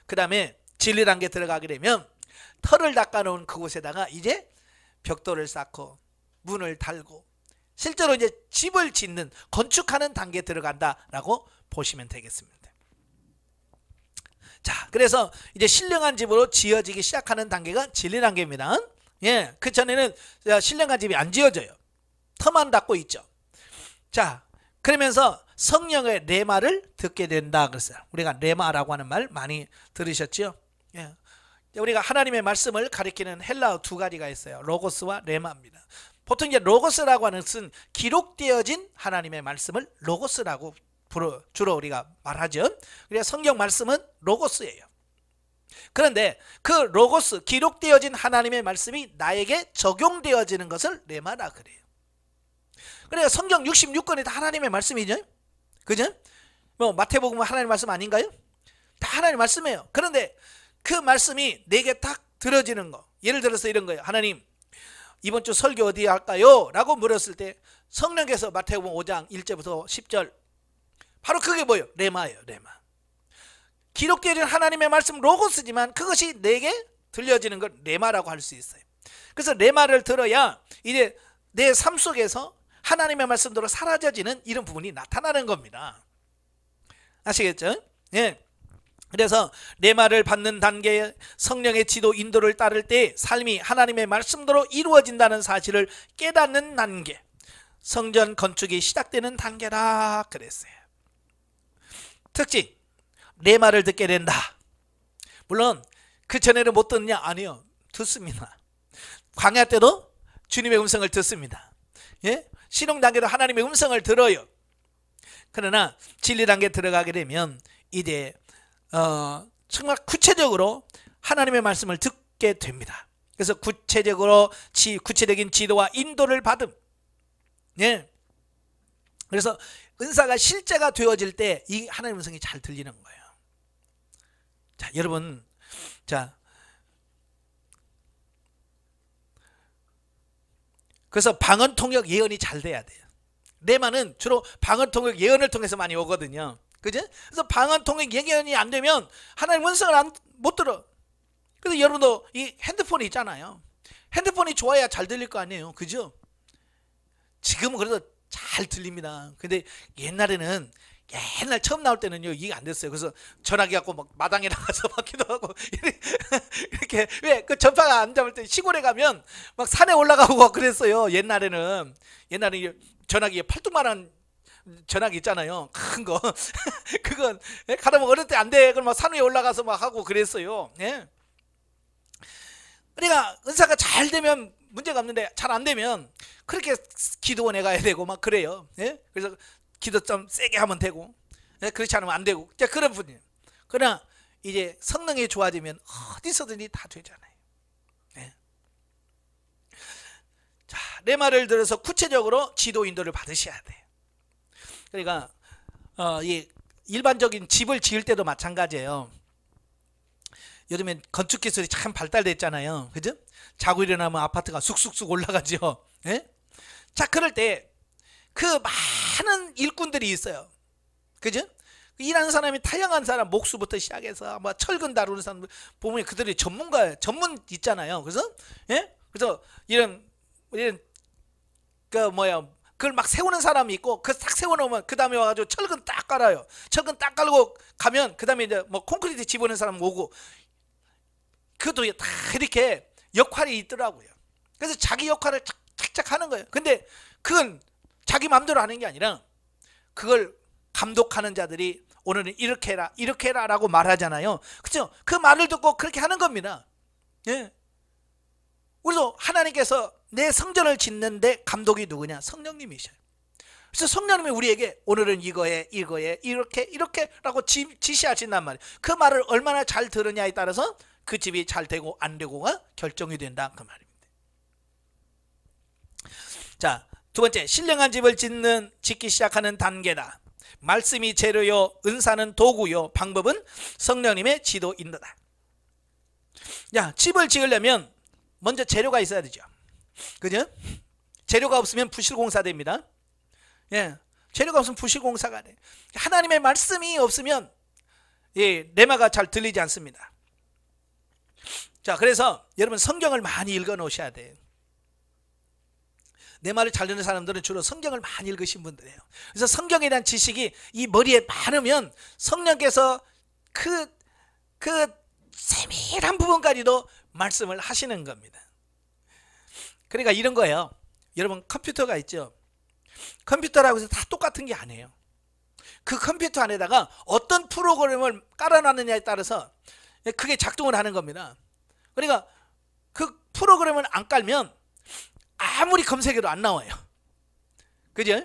그 다음에 진리 단계 들어가게 되면 터를 닦아놓은 그곳에다가 이제 벽돌을 쌓고 문을 달고 실제로 이제 집을 짓는 건축하는 단계에 들어간다라고 보시면 되겠습니다. 자, 그래서 이제 신령한 집으로 지어지기 시작하는 단계가 진리 단계입니다. 예, 그 전에는 신령한 집이 안 지어져요. 터만 닦고 있죠. 자, 그러면서 성령의 레마를 듣게 된다 그랬어요. 우리가 레마라고 하는 말 많이 들으셨죠? 예. 우리가 하나님의 말씀을 가리키는 헬라어 두 가지가 있어요. 로고스와 레마입니다. 보통 이제 로고스라고 하는 것은 기록되어진 하나님의 말씀을 로고스라고 주로 우리가 말하죠. 그래서 성경 말씀은 로고스예요. 그런데 그 로고스, 기록되어진 하나님의 말씀이 나에게 적용되어지는 것을 레마라 그래요. 그래서 성경 66권이 다 하나님의 말씀이죠. 그죠? 뭐 마태복음은 하나님의 말씀 아닌가요? 다 하나님의 말씀이에요. 그런데 그 말씀이 내게 딱 들어지는 거, 예를 들어서 이런 거예요. 하나님, 이번 주 설교 어디 할까요? 라고 물었을 때 성령께서 마태복음 5장 1절부터 10절, 바로 그게 뭐예요? 레마예요. 레마. 기록되어진 하나님의 말씀 로고스지만 그것이 내게 들려지는 걸 레마라고 할 수 있어요. 그래서 레마를 들어야 이제 내 삶 속에서 하나님의 말씀대로 사라져지는 이런 부분이 나타나는 겁니다. 아시겠죠? 예. 그래서 레마를 받는 단계에 성령의 지도 인도를 따를 때 삶이 하나님의 말씀대로 이루어진다는 사실을 깨닫는 단계, 성전 건축이 시작되는 단계다 그랬어요. 특징, 레마를 듣게 된다. 물론 그 전에는 못 듣느냐? 아니요, 듣습니다. 광야 때도 주님의 음성을 듣습니다. 예? 신앙 단계도 하나님의 음성을 들어요. 그러나 진리 단계에 들어가게 되면 이제 정말 구체적으로 하나님의 말씀을 듣게 됩니다. 그래서 구체적인 지도와 인도를 받음. 예. 그래서 은사가 실제가 되어질 때 이 하나님의 음성이 잘 들리는 거예요. 자, 여러분, 자, 그래서 방언 통역 예언이 잘 돼야 돼요. 레마는 주로 방언 통역 예언을 통해서 많이 오거든요. 그죠? 그래서 방언 통역 예언이 안 되면 하나님 음성을 못 들어. 그래서 여러분도 이 핸드폰이 있잖아요. 핸드폰이 좋아야 잘 들릴 거 아니에요. 그죠? 지금은 그래도 잘 들립니다. 근데 옛날 처음 나올 때는요, 이게 안 됐어요. 그래서 전화기 갖고 막 마당에 나가서 막 기도하고 이렇게, 왜 그 전파가 안 잡을 때 시골에 가면 막 산에 올라가고 그랬어요. 옛날에 전화기에 팔뚝만한 전화기 있잖아요. 큰 거. 그건 가다 보면 어릴 때 안 돼. 그럼 막 산 위에 올라가서 막 하고 그랬어요. 예. 그러니까 은사가 잘 되면 문제가 없는데 잘 안 되면 그렇게 기도원에 가야 되고 막 그래요. 예? 그래서 기도 좀 세게 하면 되고, 예? 그렇지 않으면 안 되고, 그런 분이에요. 그러나 이제 성능이 좋아지면 어디서든지 다 되잖아요. 예. 자, 레마를 들어서 구체적으로 지도 인도를 받으셔야 돼요. 그러니까 이 일반적인 집을 지을 때도 마찬가지예요. 요즘엔 건축 기술이 참 발달됐잖아요. 그죠? 자고 일어나면 아파트가 쑥쑥쑥 올라가죠. 예? 자, 그럴 때 그 많은 일꾼들이 있어요. 그죠? 일하는 사람이 다양한 사람, 목수부터 시작해서 뭐 철근 다루는 사람 보면 그들이 전문 있잖아요. 그래서 예? 그래서 이런 그걸 막 세우는 사람이 있고, 그 딱 세워놓으면 그 다음에 와가지고 철근 딱 깔아요. 철근 딱 깔고 가면 그 다음에 이제 뭐 콘크리트 집어넣는 사람 오고, 그것도 다 이렇게 역할이 있더라고요. 그래서 자기 역할을 착착 하는 거예요. 근데 그건 자기 마음대로 하는 게 아니라 그걸 감독하는 자들이 오늘은 이렇게 해라 라고 말하잖아요. 그렇죠? 그 말을 듣고 그렇게 하는 겁니다. 예. 그래서 하나님께서 내 성전을 짓는데 감독이 누구냐? 성령님이셔요. 그래서 성령님이 우리에게 오늘은 이거에 이렇게 라고 지시하신단 말이에요. 그 말을 얼마나 잘 들으냐에 따라서 그 집이 잘 되고 안 되고가 결정이 된다, 그 말입니다. 자, 두 번째, 신령한 집을 짓기 시작하는 단계다. 말씀이 재료요, 은사는 도구요, 방법은 성령님의 지도 인도다. 야, 집을 지으려면 먼저 재료가 있어야 되죠. 그죠? 재료가 없으면 부실공사 됩니다. 예, 재료가 없으면 부실공사가 돼. 하나님의 말씀이 없으면 레마가 잘 들리지 않습니다. 자, 그래서 여러분 성경을 많이 읽어 놓으셔야 돼요. 내 말을 잘 듣는 사람들은 주로 성경을 많이 읽으신 분들이에요. 그래서 성경에 대한 지식이 이 머리에 많으면 성령께서 그 세밀한 부분까지도 말씀을 하시는 겁니다. 그러니까 이런 거예요. 여러분 컴퓨터가 있죠. 컴퓨터라고 해서 다 똑같은 게 아니에요. 그 컴퓨터 안에다가 어떤 프로그램을 깔아놨느냐에 따라서 그게 작동을 하는 겁니다. 그러니까 그 프로그램을 안 깔면 아무리 검색해도 안 나와요. 그죠?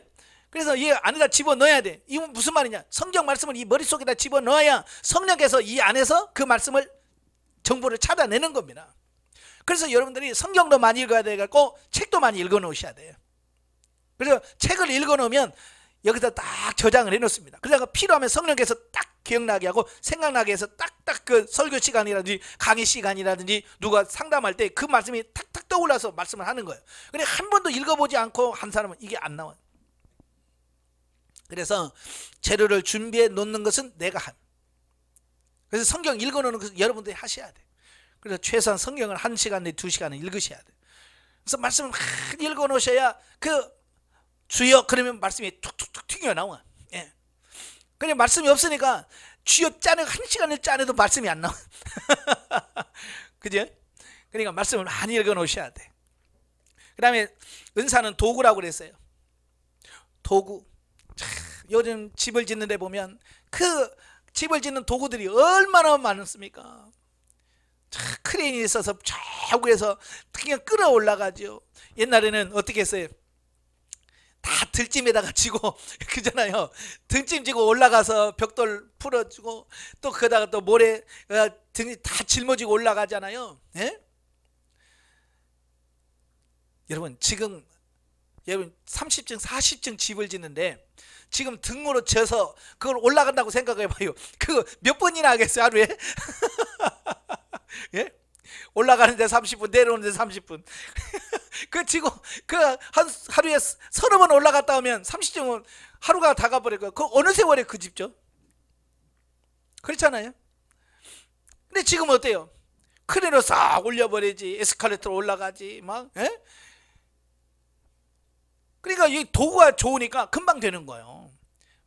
그래서 이 안에다 집어넣어야 돼. 이건 무슨 말이냐? 성경 말씀을 이 머릿속에다 집어넣어야 성령께서 이 안에서 그 말씀을 정보를 찾아내는 겁니다. 그래서 여러분들이 성경도 많이 읽어야 되고 책도 많이 읽어 놓으셔야 돼요. 그래서 책을 읽어 놓으면 여기서 딱 저장을 해 놓습니다. 그러다가 필요하면 성령께서 딱 기억나게 하고 생각나게 해서 딱딱 그 설교 시간이라든지 강의 시간이라든지 누가 상담할 때 그 말씀이 탁탁 떠올라서 말씀을 하는 거예요. 근데 한 번도 읽어보지 않고 한 사람은 이게 안 나와요. 그래서 재료를 준비해 놓는 것은 내가 함. 그래서 성경 읽어 놓는 것은 여러분들이 하셔야 돼요. 그래서 최소한 성경을 1시간 내지 2시간은 읽으셔야 돼요. 그래서 말씀을 많이 읽어 놓으셔야 그 주여 그러면 말씀이 툭툭툭 튀겨 나와. 예. 그냥 말씀이 없으니까 쥐어 짜내 1시간을 짜내도 말씀이 안 나와. 그죠? 그러니까 말씀을 많이 읽어 놓으셔야 돼. 그 다음에 은사는 도구라고 그랬어요. 도구. 요즘 집을 짓는 데 보면 그 집을 짓는 도구들이 얼마나 많습니까? 크레인이 있어서 저 위에서 그냥 끌어 올라가죠. 옛날에는 어떻게 했어요? 다 들짐에다가 지고 그잖아요. 등짐 지고 올라가서 벽돌 풀어주고 또 거기다가 또 모래 등이 다 짊어지고 올라가잖아요. 예? 여러분 지금 30층 40층 집을 짓는데 지금 등으로 져서 그걸 올라간다고 생각해 봐요. 그거 몇 번이나 하겠어요 하루에? 예? 올라가는데 30분 내려오는데 30분 그 지금 그 하루에 서너 번 올라갔다 오면 30층은 하루가 다 가버릴 거예요. 그 어느 세월에 그 집죠? 그렇잖아요. 근데 지금 어때요? 크레인으로 싹 올려버리지, 에스컬레이터로 올라가지 막. 예? 그러니까 이 도구가 좋으니까 금방 되는 거예요.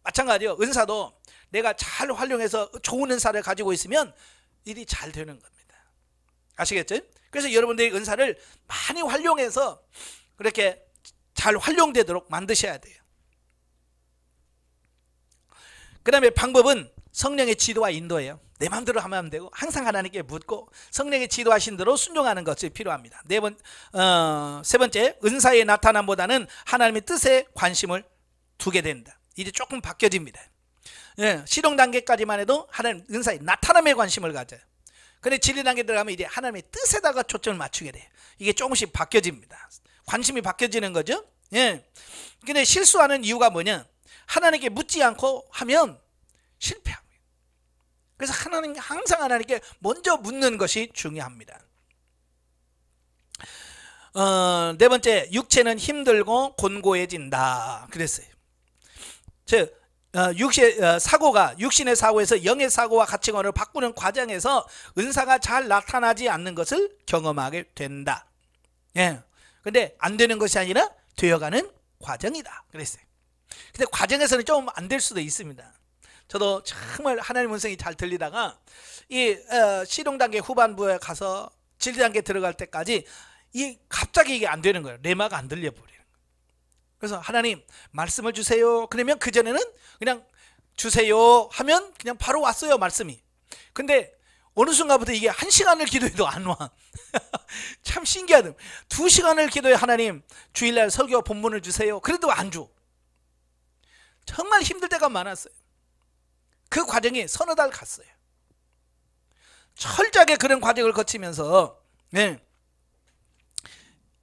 마찬가지요. 은사도 내가 잘 활용해서 좋은 은사를 가지고 있으면 일이 잘 되는 겁니다. 아시겠죠? 그래서 여러분들이 은사를 많이 활용해서 그렇게 잘 활용되도록 만드셔야 돼요. 그 다음에 방법은 성령의 지도와 인도예요. 내 마음대로 하면 안 되고 항상 하나님께 묻고 성령의 지도하신 대로 순종하는 것이 필요합니다. 세 번째, 은사의 나타남보다는 하나님의 뜻에 관심을 두게 된다. 이제 조금 바뀌어집니다. 예, 실용 단계까지만 해도 하나님 은사의 나타남에 관심을 가져요. 근데 진리 단계 들어가면 이제 하나님의 뜻에다가 초점을 맞추게 돼요. 이게 조금씩 바뀌어집니다. 관심이 바뀌어지는 거죠. 예. 근데 실수하는 이유가 뭐냐? 하나님께 묻지 않고 하면 실패합니다. 그래서 항상 하나님께 먼저 묻는 것이 중요합니다. 네 번째, 육체는 힘들고 곤고해진다 그랬어요. 즉 육신의 사고에서 영의 사고와 가치관을 바꾸는 과정에서 은사가 잘 나타나지 않는 것을 경험하게 된다. 예. 근데 안 되는 것이 아니라 되어가는 과정이다 그랬어요. 근데 과정에서는 좀 안 될 수도 있습니다. 저도 정말 하나님 음성이 잘 들리다가 이 실용 단계 후반부에 가서 진리 단계 들어갈 때까지 갑자기 이게 안 되는 거예요. 레마가 안 들려 버려요. 그래서 하나님 말씀을 주세요. 그러면 그전에는 그냥 주세요 하면 그냥 바로 왔어요 말씀이. 근데 어느 순간부터 이게 1시간을 기도해도 안 와. 참 신기하다. 2시간을 기도해 하나님 주일날 설교 본문을 주세요. 그래도 안 줘. 정말 힘들 때가 많았어요. 그 과정이 서너 달 갔어요. 철저하게 그런 과정을 거치면서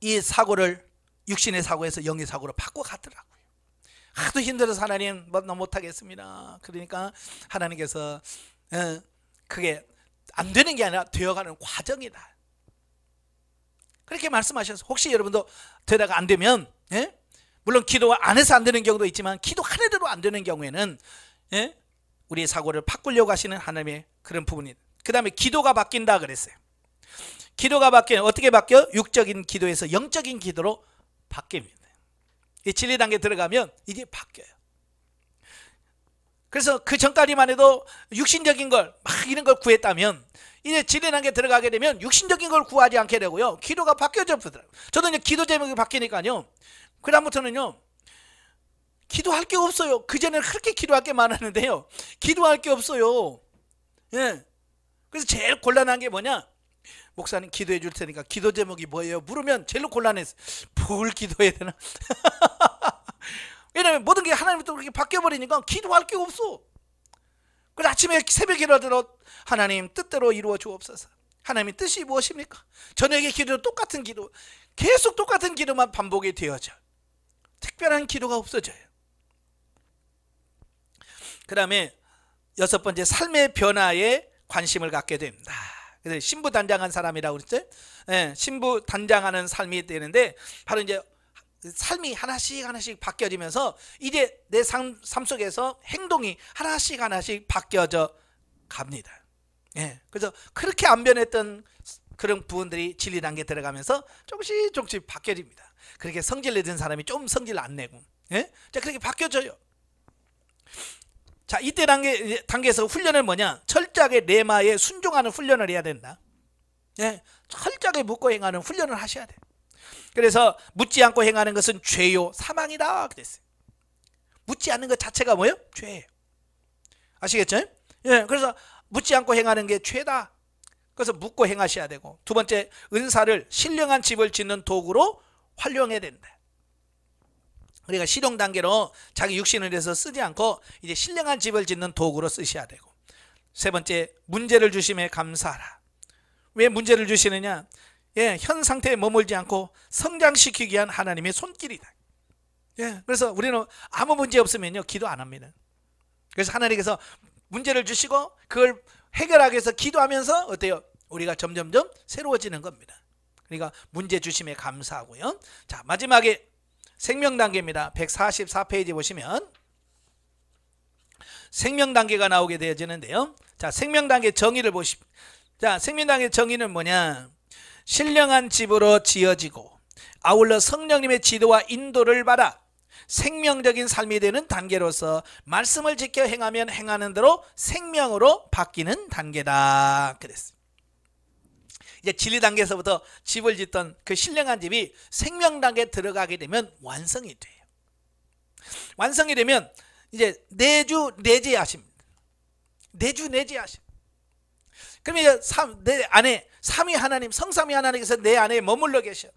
이 사고를 육신의 사고에서 영의 사고로 바꿔갔더라고요. 하도 힘들어서 하나님 못하겠습니다. 그러니까 하나님께서 그게 안 되는 게 아니라 되어가는 과정이다. 그렇게 말씀하셔서 혹시 여러분도 되다가 안 되면 물론 기도 안 해서 안 되는 경우도 있지만 기도 한 해대로 안 되는 경우에는 우리의 사고를 바꾸려고 하시는 하나님의 그런 부분이. 그 다음에 기도가 바뀐다 그랬어요. 기도가 어떻게 바뀌어? 육적인 기도에서 영적인 기도로 바뀝니다. 이 진리 단계 들어가면 이게 바뀌어요. 그래서 그 전까지만 해도 육신적인 걸 막 이런 걸 구했다면 이제 진리 단계 들어가게 되면 육신적인 걸 구하지 않게 되고요. 기도가 바뀌어져 버더라고요. 저도 이제 기도 제목이 바뀌니까요. 그 다음부터는요. 기도할 게 없어요. 그전에는 그렇게 기도할 게 많았는데요. 기도할 게 없어요. 예. 그래서 제일 곤란한 게 뭐냐? 목사님 기도해 줄 테니까 기도 제목이 뭐예요? 물으면 제일 곤란했어요. 뭘 기도해야 되나? 왜냐하면 모든 게 하나님부터 그렇게 바뀌어버리니까 기도할 게 없어. 그래서 아침에 새벽에 일어나 하나님 뜻대로 이루어 주옵소서. 하나님의 뜻이 무엇입니까? 저녁에 기도 똑같은 기도, 계속 똑같은 기도만 반복이 되어져. 특별한 기도가 없어져요. 그 다음에 여섯 번째, 삶의 변화에 관심을 갖게 됩니다. 그래서 신부단장한 사람이라고 그랬죠. 신부단장하는 삶이 되는데 바로 이제 삶이 하나씩 바뀌어지면서 이제 내 삶 속에서 행동이 하나씩 바뀌어져 갑니다. 그래서 그렇게 안 변했던 그런 부분들이 진리 단계에 들어가면서 조금씩 바뀌어집니다. 그렇게 성질 내던 사람이 좀 성질 안 내고, 자, 그렇게 바뀌어져요. 자, 이때 단계에서 훈련은 뭐냐? 철저하게 레마에 순종하는 훈련을 해야 된다. 예, 철저하게 묻고 행하는 훈련을 하셔야 돼. 그래서 묻지 않고 행하는 것은 죄요 사망이다 그랬어요. 묻지 않는 것 자체가 뭐예요? 죄예요. 아시겠죠? 예, 그래서 묻지 않고 행하는 게 죄다. 그래서 묻고 행하셔야 되고, 두 번째, 은사를 신령한 집을 짓는 도구로 활용해야 된다. 우리가 실용 단계로 자기 육신을 해서 쓰지 않고 이제 신령한 집을 짓는 도구로 쓰셔야 되고, 세 번째, 문제를 주심에 감사하라. 왜 문제를 주시느냐? 예, 현 상태에 머물지 않고 성장시키기 위한 하나님의 손길이다. 예, 그래서 우리는 아무 문제 없으면요 기도 안 합니다. 그래서 하나님께서 문제를 주시고 그걸 해결하기 위해서 기도하면서 어때요? 우리가 점점점 새로워지는 겁니다. 그러니까 문제 주심에 감사하고요. 자, 마지막에 생명 단계입니다. 144페이지 보시면 생명 단계가 나오게 되어지는데요. 자, 생명 단계 정의를 보십시오. 자, 생명 단계 정의는 뭐냐? 신령한 집으로 지어지고 아울러 성령님의 지도와 인도를 받아 생명적인 삶이 되는 단계로서 말씀을 지켜 행하면 행하는 대로 생명으로 바뀌는 단계다 그랬어요. 이제 진리 단계에서부터 집을 짓던 그 신령한 집이 생명 단계에 들어가게 되면 완성이 돼요. 완성이 되면 이제 내주 내재하십니다. 내주 내재하십. 그럼 이제 내 안에 삼위 하나님, 성삼위 하나님께서 내 안에 머물러 계셔.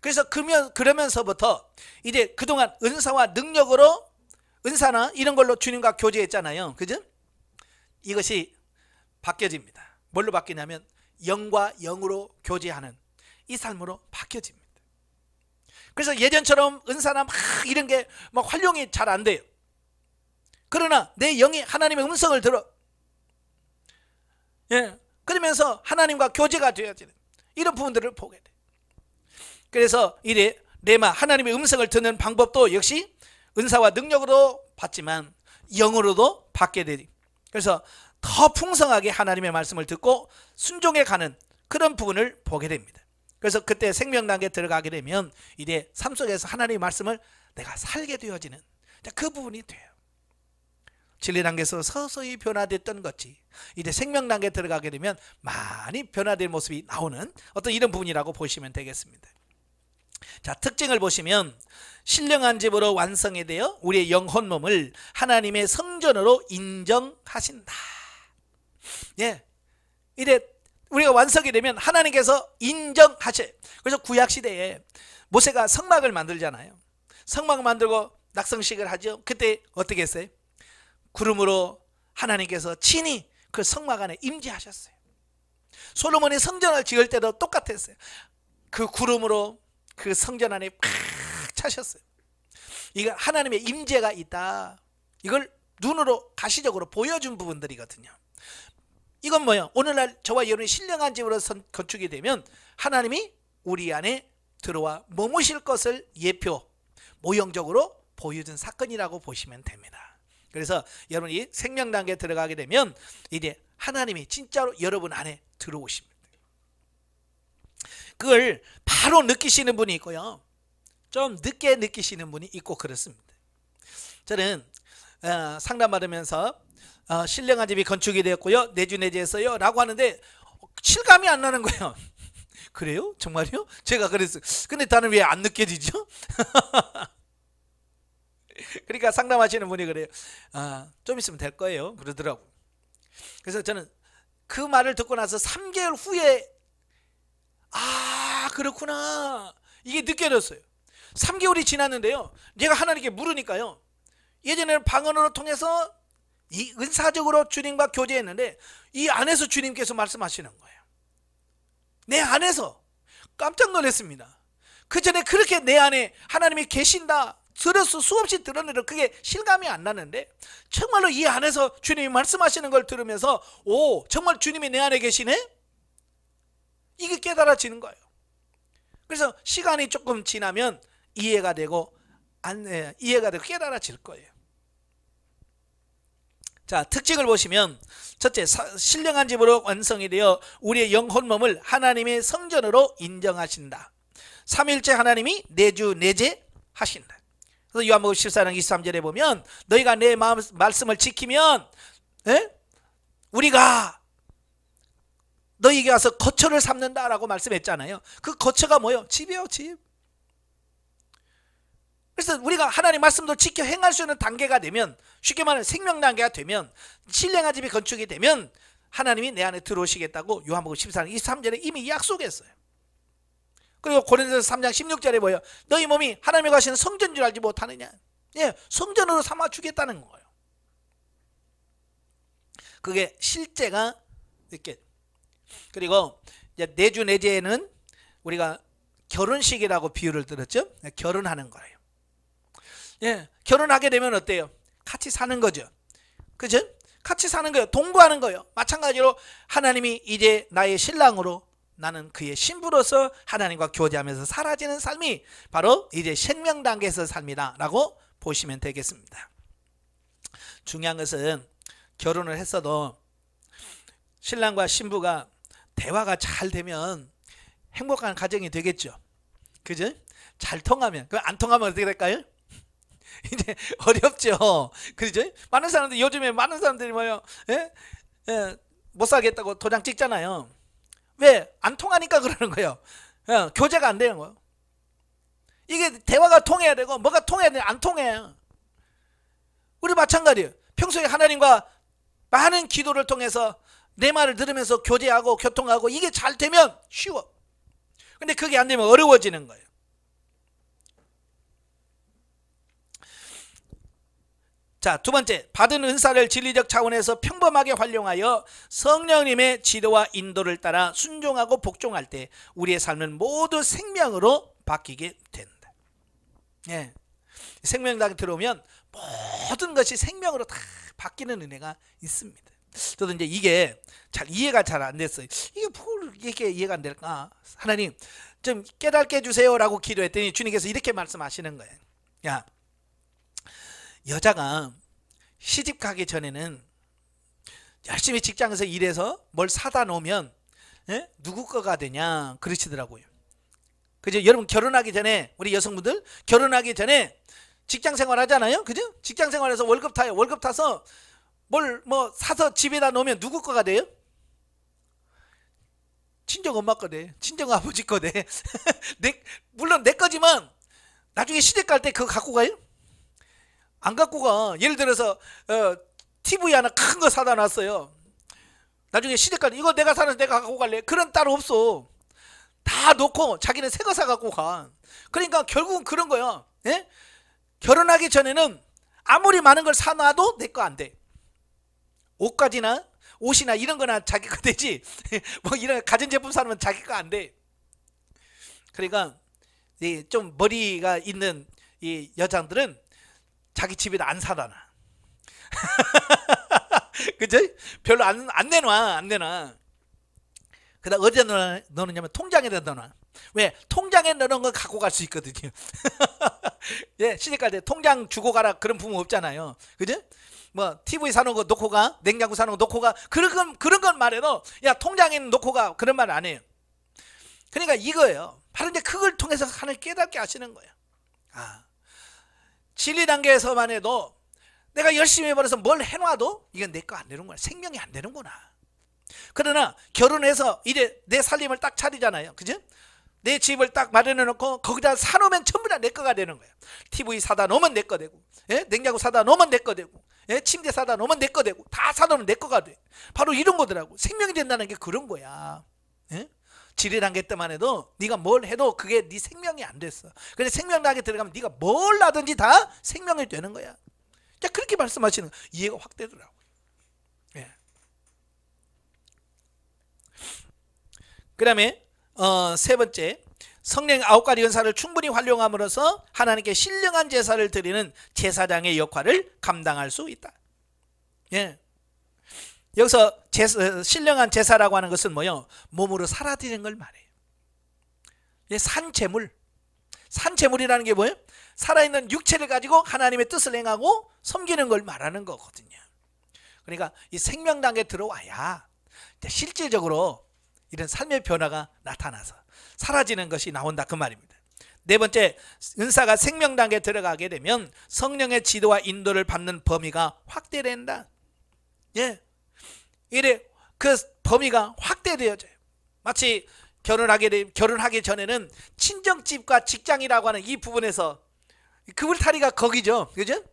그래서 그러면서부터 이제 그동안 은사와 능력으로, 은사나 이런 걸로 주님과 교제했잖아요. 그죠? 이것이 바뀌어집니다. 뭘로 바뀌냐면 영과 영으로 교제하는 이 삶으로 바뀌어집니다. 그래서 예전처럼 은사나 막 이런 게 막 활용이 잘 안 돼요. 그러나 내 영이 하나님의 음성을 들어. 예, 그러면서 하나님과 교제가 되어지는 이런 부분들을 보게 돼. 그래서 이래 레마 하나님의 음성을 듣는 방법도 역시 은사와 능력으로 받지만 영으로도 받게 되지. 그래서 더 풍성하게 하나님의 말씀을 듣고 순종해 가는 그런 부분을 보게 됩니다. 그래서 그때 생명 단계에 들어가게 되면 이제 삶 속에서 하나님의 말씀을 내가 살게 되어지는 그 부분이 돼요. 진리 단계에서 서서히 변화됐던 것이 이제 생명 단계에 들어가게 되면 많이 변화된 모습이 나오는 어떤 이런 부분이라고 보시면 되겠습니다. 자, 특징을 보시면 신령한 집으로 완성이 되어 우리의 영혼 몸을 하나님의 성전으로 인정하신다. 예, 이제 우리가 완성이 되면 하나님께서 인정하셔요. 그래서 구약 시대에 모세가 성막을 만들잖아요. 성막을 만들고 낙성식을 하죠. 그때 어떻게 했어요? 구름으로 하나님께서 친히 그 성막 안에 임재하셨어요. 솔로몬이 성전을 지을 때도 똑같았어요. 그 구름으로 그 성전 안에 팍 차셨어요. 이거 하나님의 임재가 있다. 이걸 눈으로 가시적으로 보여준 부분들이거든요. 이건 뭐예요? 오늘날 저와 여러분이 신령한 집으로 건축이 되면 하나님이 우리 안에 들어와 머무실 것을 예표, 모형적으로 보여준 사건이라고 보시면 됩니다. 그래서 여러분이 생명 단계에 들어가게 되면 이제 하나님이 진짜로 여러분 안에 들어오십니다. 그걸 바로 느끼시는 분이 있고요, 좀 늦게 느끼시는 분이 있고 그렇습니다. 저는 상담받으면서 신령한 집이 건축이 되었고요, 내주 내재했어요 라고 하는데 실감이 안 나는 거예요. 그래요? 정말요? 제가 그랬어요. 근데 나는 왜 안 느껴지죠? 그러니까 상담하시는 분이 그래요. 좀 있으면 될 거예요 그러더라고. 그래서 저는 그 말을 듣고 나서 3개월 후에 그렇구나 이게 느껴졌어요. 3개월이 지났는데요, 내가 하나님께 물으니까요, 예전에는 방언으로 통해서 이 은사적으로 주님과 교제했는데 이 안에서 주님께서 말씀하시는 거예요. 내 안에서. 깜짝 놀랐습니다. 그 전에 그렇게 내 안에 하나님이 계신다 들었어, 수없이 들었는데 그게 실감이 안 나는데 정말로 이 안에서 주님이 말씀하시는 걸 들으면서 정말 주님이 내 안에 계시네? 이게 깨달아지는 거예요. 그래서 시간이 조금 지나면 이해가 되고 깨달아질 거예요. 자, 특징을 보시면 첫째, 신령한 집으로 완성이 되어 우리의 영혼 몸을 하나님의 성전으로 인정하신다. 삼일째 하나님이 내주 내재하신다. 그래서 요한복음 14장 23절에 보면 너희가 내 말씀을 지키면 우리가 너희에게 와서 거처를 삼는다라고 말씀했잖아요. 그 거처가 뭐예요? 집이에요, 집. 그래서 우리가 하나님 말씀도 지켜 행할 수 있는 단계가 되면, 쉽게 말하면 생명 단계가 되면, 신령한 집이 건축이 되면 하나님이 내 안에 들어오시겠다고 요한복음 14장 23절에 이미 약속했어요. 그리고 고린도서 3장 16절에 뭐예요? 너희 몸이 하나님이 가시는 성전인 줄 알지 못하느냐. 예, 성전으로 삼아 주겠다는 거예요. 그게 실제가 이렇게. 그리고 이제 내주 내제에는 우리가 결혼식이라고 비유를 들었죠. 결혼하는 거예요. 예, 결혼하게 되면 어때요? 같이 사는 거죠. 그죠? 같이 사는 거예요. 동거하는 거예요. 마찬가지로 하나님이 이제 나의 신랑으로, 나는 그의 신부로서 하나님과 교제하면서 사라지는 삶이 바로 이제 생명 단계에서 삶이다 라고 보시면 되겠습니다. 중요한 것은 결혼을 했어도 신랑과 신부가 대화가 잘 되면 행복한 가정이 되겠죠. 그죠? 잘 통하면. 안 통하면 어떻게 될까요? 이제 어렵죠. 그죠? 많은 사람들, 요즘에 많은 사람들이 뭐요? 못 살겠다고 도장 찍잖아요. 왜? 안 통하니까 그러는 거예요. 교제가 안 되는 거예요. 이게 대화가 통해야 되고 뭐가 통해야 되는데 안 통해요. 우리 마찬가지예요. 평소에 하나님과 많은 기도를 통해서 내 말을 들으면서 교제하고 교통하고 이게 잘 되면 쉬워. 근데 그게 안 되면 어려워지는 거예요. 자, 두 번째, 받은 은사를 진리적 차원에서 평범하게 활용하여 성령님의 지도와 인도를 따라 순종하고 복종할 때 우리의 삶은 모두 생명으로 바뀌게 된다. 예. 생명당에 들어오면 모든 것이 생명으로 다 바뀌는 은혜가 있습니다. 저도 이제 이게 이해가 잘 안 됐어요. 이게 뭘 이게 이해가 안 될까? 하나님 좀 깨닫게 해주세요라고 기도했더니 주님께서 이렇게 말씀하시는 거예요. 야, 여자가 시집 가기 전에는 열심히 직장에서 일해서 뭘 사다 놓으면 누구 거가 되냐 그러시더라고요. 그죠? 여러분 결혼하기 전에, 우리 여성분들 결혼하기 전에 직장 생활 하잖아요. 그죠? 직장 생활에서 월급 타요. 월급 타서 뭘 뭐 사서 집에다 놓으면 누구 거가 돼요? 친정 엄마 거 돼. 친정 아버지 거 돼. 물론 내 거지만 나중에 시집 갈 때 그거 갖고 가요? 안 갖고 가. 예를 들어서 TV 하나 큰 거 사다 놨어요. 나중에 시집 갈 때 이거 내가 사는 내가 갖고 갈래. 그런 딸 없어. 다 놓고 자기는 새 거 사 갖고 가. 그러니까 결국은 그런 거야. 예? 결혼하기 전에는 아무리 많은 걸 사놔도 내 거 안 돼. 옷이나 이런 거나 자기 거 되지. 뭐 이런 가전제품 사놓으면 자기 거 안 돼. 그러니까 좀 머리가 있는 이 여자들은 자기 집에다 안 사다 놔. 그죠? 별로 안 내놔. 그다음 어디다 넣느냐면 통장에다 넣어놔. 왜? 통장에 넣는 거 갖고 갈 수 있거든요. 예, 시집 갈 때 통장 주고 가라 그런 부모 없잖아요. 그죠? 뭐 TV 사놓은 거 놓고 가, 냉장고 사놓은 거 놓고 가, 그런 건 말해도 야 통장에 놓고 가 그런 말 안 해요. 그러니까 이거예요. 바로 이제 그걸 통해서 하나님 깨닫게 하시는 거예요. 진리 단계에서만 해도 내가 열심히 해버려서 뭘 해놔도 이건 내 거 안 되는 거야. 생명이 안 되는구나. 그러나 결혼해서 이제 내 살림을 딱 차리잖아요. 그죠? 내 집을 딱 마련해 놓고 거기다 사놓으면 전부 다 내 거가 되는 거예요. TV 사다 놓으면 내 거 되고, 예? 냉장고 사다 놓으면 내 거 되고, 예? 침대 사다 놓으면 내 거 되고, 다 사다 놓으면 내 거가 돼. 바로 이런 거더라고. 생명이 된다는 게 그런 거야. 예? 지리 단계 때만 해도 네가 뭘 해도 그게 네 생명이 안 됐어. 근데 생명 단계 들어가면 네가 뭘 하든지 다 생명이 되는 거야. 자, 그렇게 말씀하시는 거야. 이해가 확 되더라고. 예. 그 다음에 세 번째, 성령 9가지 은사를 충분히 활용함으로써 하나님께 신령한 제사를 드리는 제사장의 역할을 감당할 수 있다. 예. 여기서 신령한 제사라고 하는 것은 뭐요? 몸으로 사라지는 걸 말해요. 예, 산제물이라는 게 뭐예요? 살아있는 육체를 가지고 하나님의 뜻을 행하고 섬기는 걸 말하는 거거든요. 그러니까 이 생명 단계에 들어와야 실질적으로 이런 삶의 변화가 나타나서 사라지는 것이 나온다 그 말입니다. 네 번째, 은사가 생명 단계에 들어가게 되면 성령의 지도와 인도를 받는 범위가 확대된다. 예, 이래 그 범위가 확대되어져요. 마치 결혼하기 전에는 친정집과 직장이라고 하는 이 부분에서 그물타리가 거기죠, 그죠?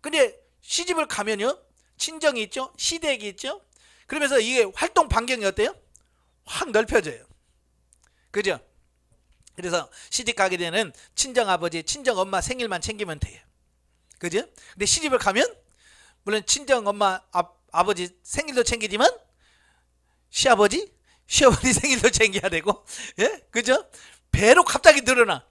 근데 시집을 가면요, 친정이 있죠, 시댁이 있죠. 그러면서 이게 활동 반경이 어때요? 확 넓혀져요, 그죠? 그래서 시집 가게 되는 친정 아버지, 친정 엄마 생일만 챙기면 돼요, 그죠? 근데 시집을 가면 물론 친정 엄마 아버지 생일도 챙기지만 시아버지, 시어머니 생일도 챙겨야 되고, 예, 그죠? 배로 갑자기 늘어나.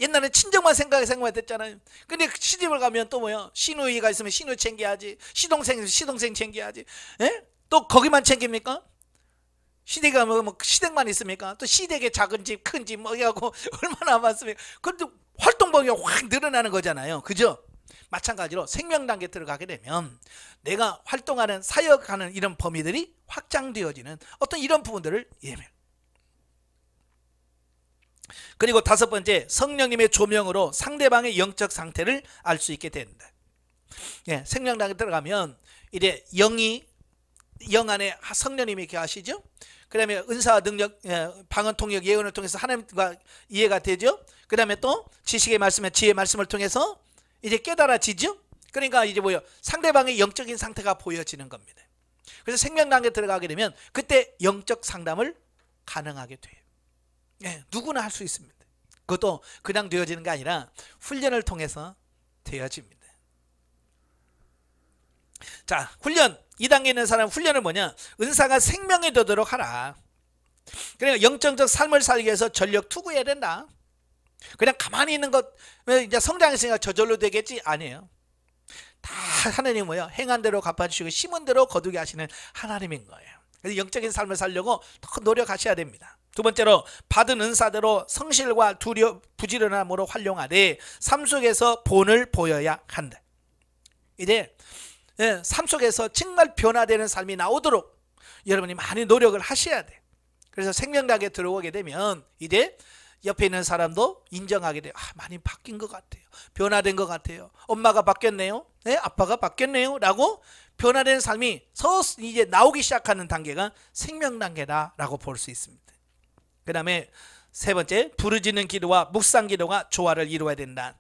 옛날에 친정만 생각했잖아요. 근데 시집을 가면 또 뭐야? 시누이가 있으면 시누이 챙겨야지, 시동생 챙겨야지. 예? 또 거기만 챙깁니까? 시댁 가면 뭐 시댁만 있습니까? 또 시댁에 작은 집, 큰 집 뭐 해갖고 얼마나 많습니까? 그런데 활동 범위가 확 늘어나는 거잖아요, 그죠? 마찬가지로 생명 단계 들어가게 되면 내가 활동하는, 사역하는 이런 범위들이 확장되어지는 어떤 이런 부분들을 예매요. 그리고 다섯 번째, 성령님의 조명으로 상대방의 영적 상태를 알 수 있게 된다. 예, 생명 단계 들어가면 이제 영 안에 성령님이 계시죠. 그 다음에 은사와 능력, 방언 통역, 예언을 통해서 하나님과 이해가 되죠. 그 다음에 또 지식의 말씀에 지혜의 말씀을 통해서 이제 깨달아지죠. 그러니까 이제 뭐요? 상대방의 영적인 상태가 보여지는 겁니다. 그래서 생명 단계에 들어가게 되면 그때 영적 상담을 가능하게 돼요. 예, 누구나 할 수 있습니다. 그것도 그냥 되어지는 게 아니라 훈련을 통해서 되어집니다. 자, 훈련 2단계 있는 사람 훈련은 뭐냐? 은사가 생명이 되도록 하라. 그러니까 영적적 삶을 살기 위해서 전력 투구해야 된다. 그냥 가만히 있는 것, 이제 성장했으니까 저절로 되겠지? 아니에요. 다 하나님 뭐예요? 행한 대로 갚아주시고 심은 대로 거두게 하시는 하나님인 거예요. 그래서 영적인 삶을 살려고 더 노력하셔야 됩니다. 두 번째로, 받은 은사대로 성실과 부지런함으로 활용하되 삶 속에서 본을 보여야 한다. 이제 삶 속에서 정말 변화되는 삶이 나오도록 여러분이 많이 노력을 하셔야 돼요. 그래서 생명단계에 들어오게 되면 이제 옆에 있는 사람도 인정하게 돼요. 많이 바뀐 것 같아요. 변화된 것 같아요. 엄마가 바뀌었네요. 네, 아빠가 바뀌었네요. 라고 변화된 삶이 이제 나오기 시작하는 단계가 생명단계다라고 볼 수 있습니다. 그 다음에 세 번째, 부르짖는 기도와 묵상 기도가 조화를 이루어야 된다.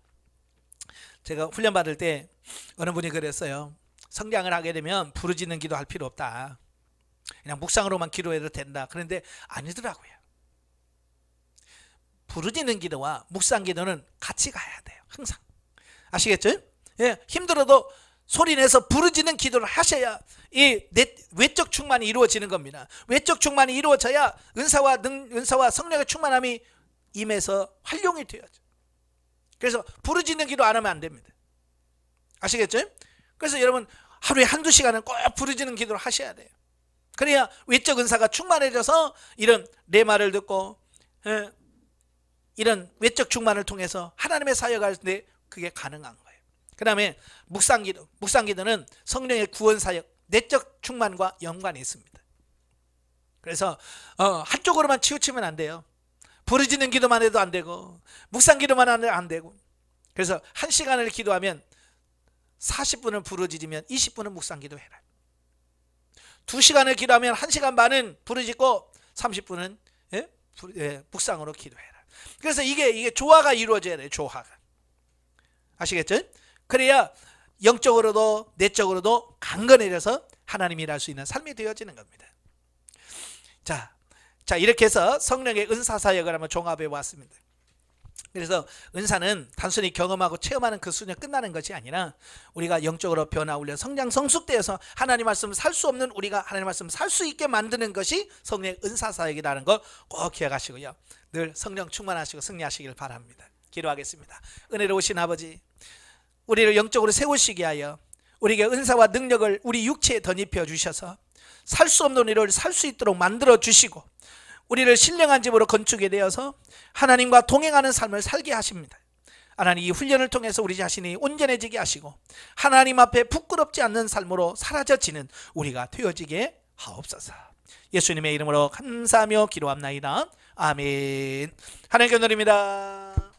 제가 훈련 받을 때 어느 분이 그랬어요. 성장을 하게 되면 부르짖는 기도 할 필요 없다. 그냥 묵상으로만 기도해도 된다. 그런데 아니더라고요. 부르짖는 기도와 묵상 기도는 같이 가야 돼요. 항상. 아시겠죠? 예, 힘들어도 소리내서 부르짖는 기도를 하셔야 이 외적 충만이 이루어지는 겁니다. 외적 충만이 이루어져야 은사와 성령의 충만함이 임해서 활용이 되어져. 그래서 부르짖는 기도 안 하면 안 됩니다. 아시겠죠? 그래서 여러분 하루에 한두 시간은 꼭 부르짖는 기도를 하셔야 돼요. 그래야 외적 은사가 충만해져서 이런 내 말을 듣고 이런 외적 충만을 통해서 하나님의 사역할 때 그게 가능한 거예요. 그 다음에 묵상기도. 묵상기도는 성령의 구원 사역, 내적 충만과 연관이 있습니다. 그래서 한쪽으로만 치우치면 안 돼요. 부르짖는 기도만 해도 안 되고 묵상기도만 하면 안 되고. 그래서 1시간을 기도하면 40분을 부르짖으면 20분은 묵상기도 해라. 2시간을 기도하면 1시간 반은 부르짖고 30분은 묵상으로 기도해라. 그래서 이게 조화가 이루어져야 돼요. 조화가. 아시겠죠? 그래야 영적으로도 내적으로도 강건해져서 하나님이 일할 수 있는 삶이 되어지는 겁니다. 자 이렇게 해서 성령의 은사 사역을 한번 종합해 보았습니다. 그래서 은사는 단순히 경험하고 체험하는 그 수준에 끝나는 것이 아니라 우리가 영적으로 변화 훈련 성장 성숙되어서 하나님 말씀을 살 수 없는 우리가 하나님 말씀을 살 수 있게 만드는 것이 성령의 은사 사역이라는 걸 꼭 기억하시고요. 늘 성령 충만하시고 승리하시길 바랍니다. 기도하겠습니다. 은혜로우신 아버지, 우리를 영적으로 세우시게 하여 우리에게 은사와 능력을 우리 육체에 덧입혀 주셔서 살 수 없는 우리를 살 수 있도록 만들어 주시고 우리를 신령한 집으로 건축이 되어서 하나님과 동행하는 삶을 살게 하십니다. 하나님, 이 훈련을 통해서 우리 자신이 온전해지게 하시고 하나님 앞에 부끄럽지 않는 삶으로 사라져지는 우리가 되어지게 하옵소서. 예수님의 이름으로 감사하며 기도합나이다. 아멘. 하나님께 드립니다.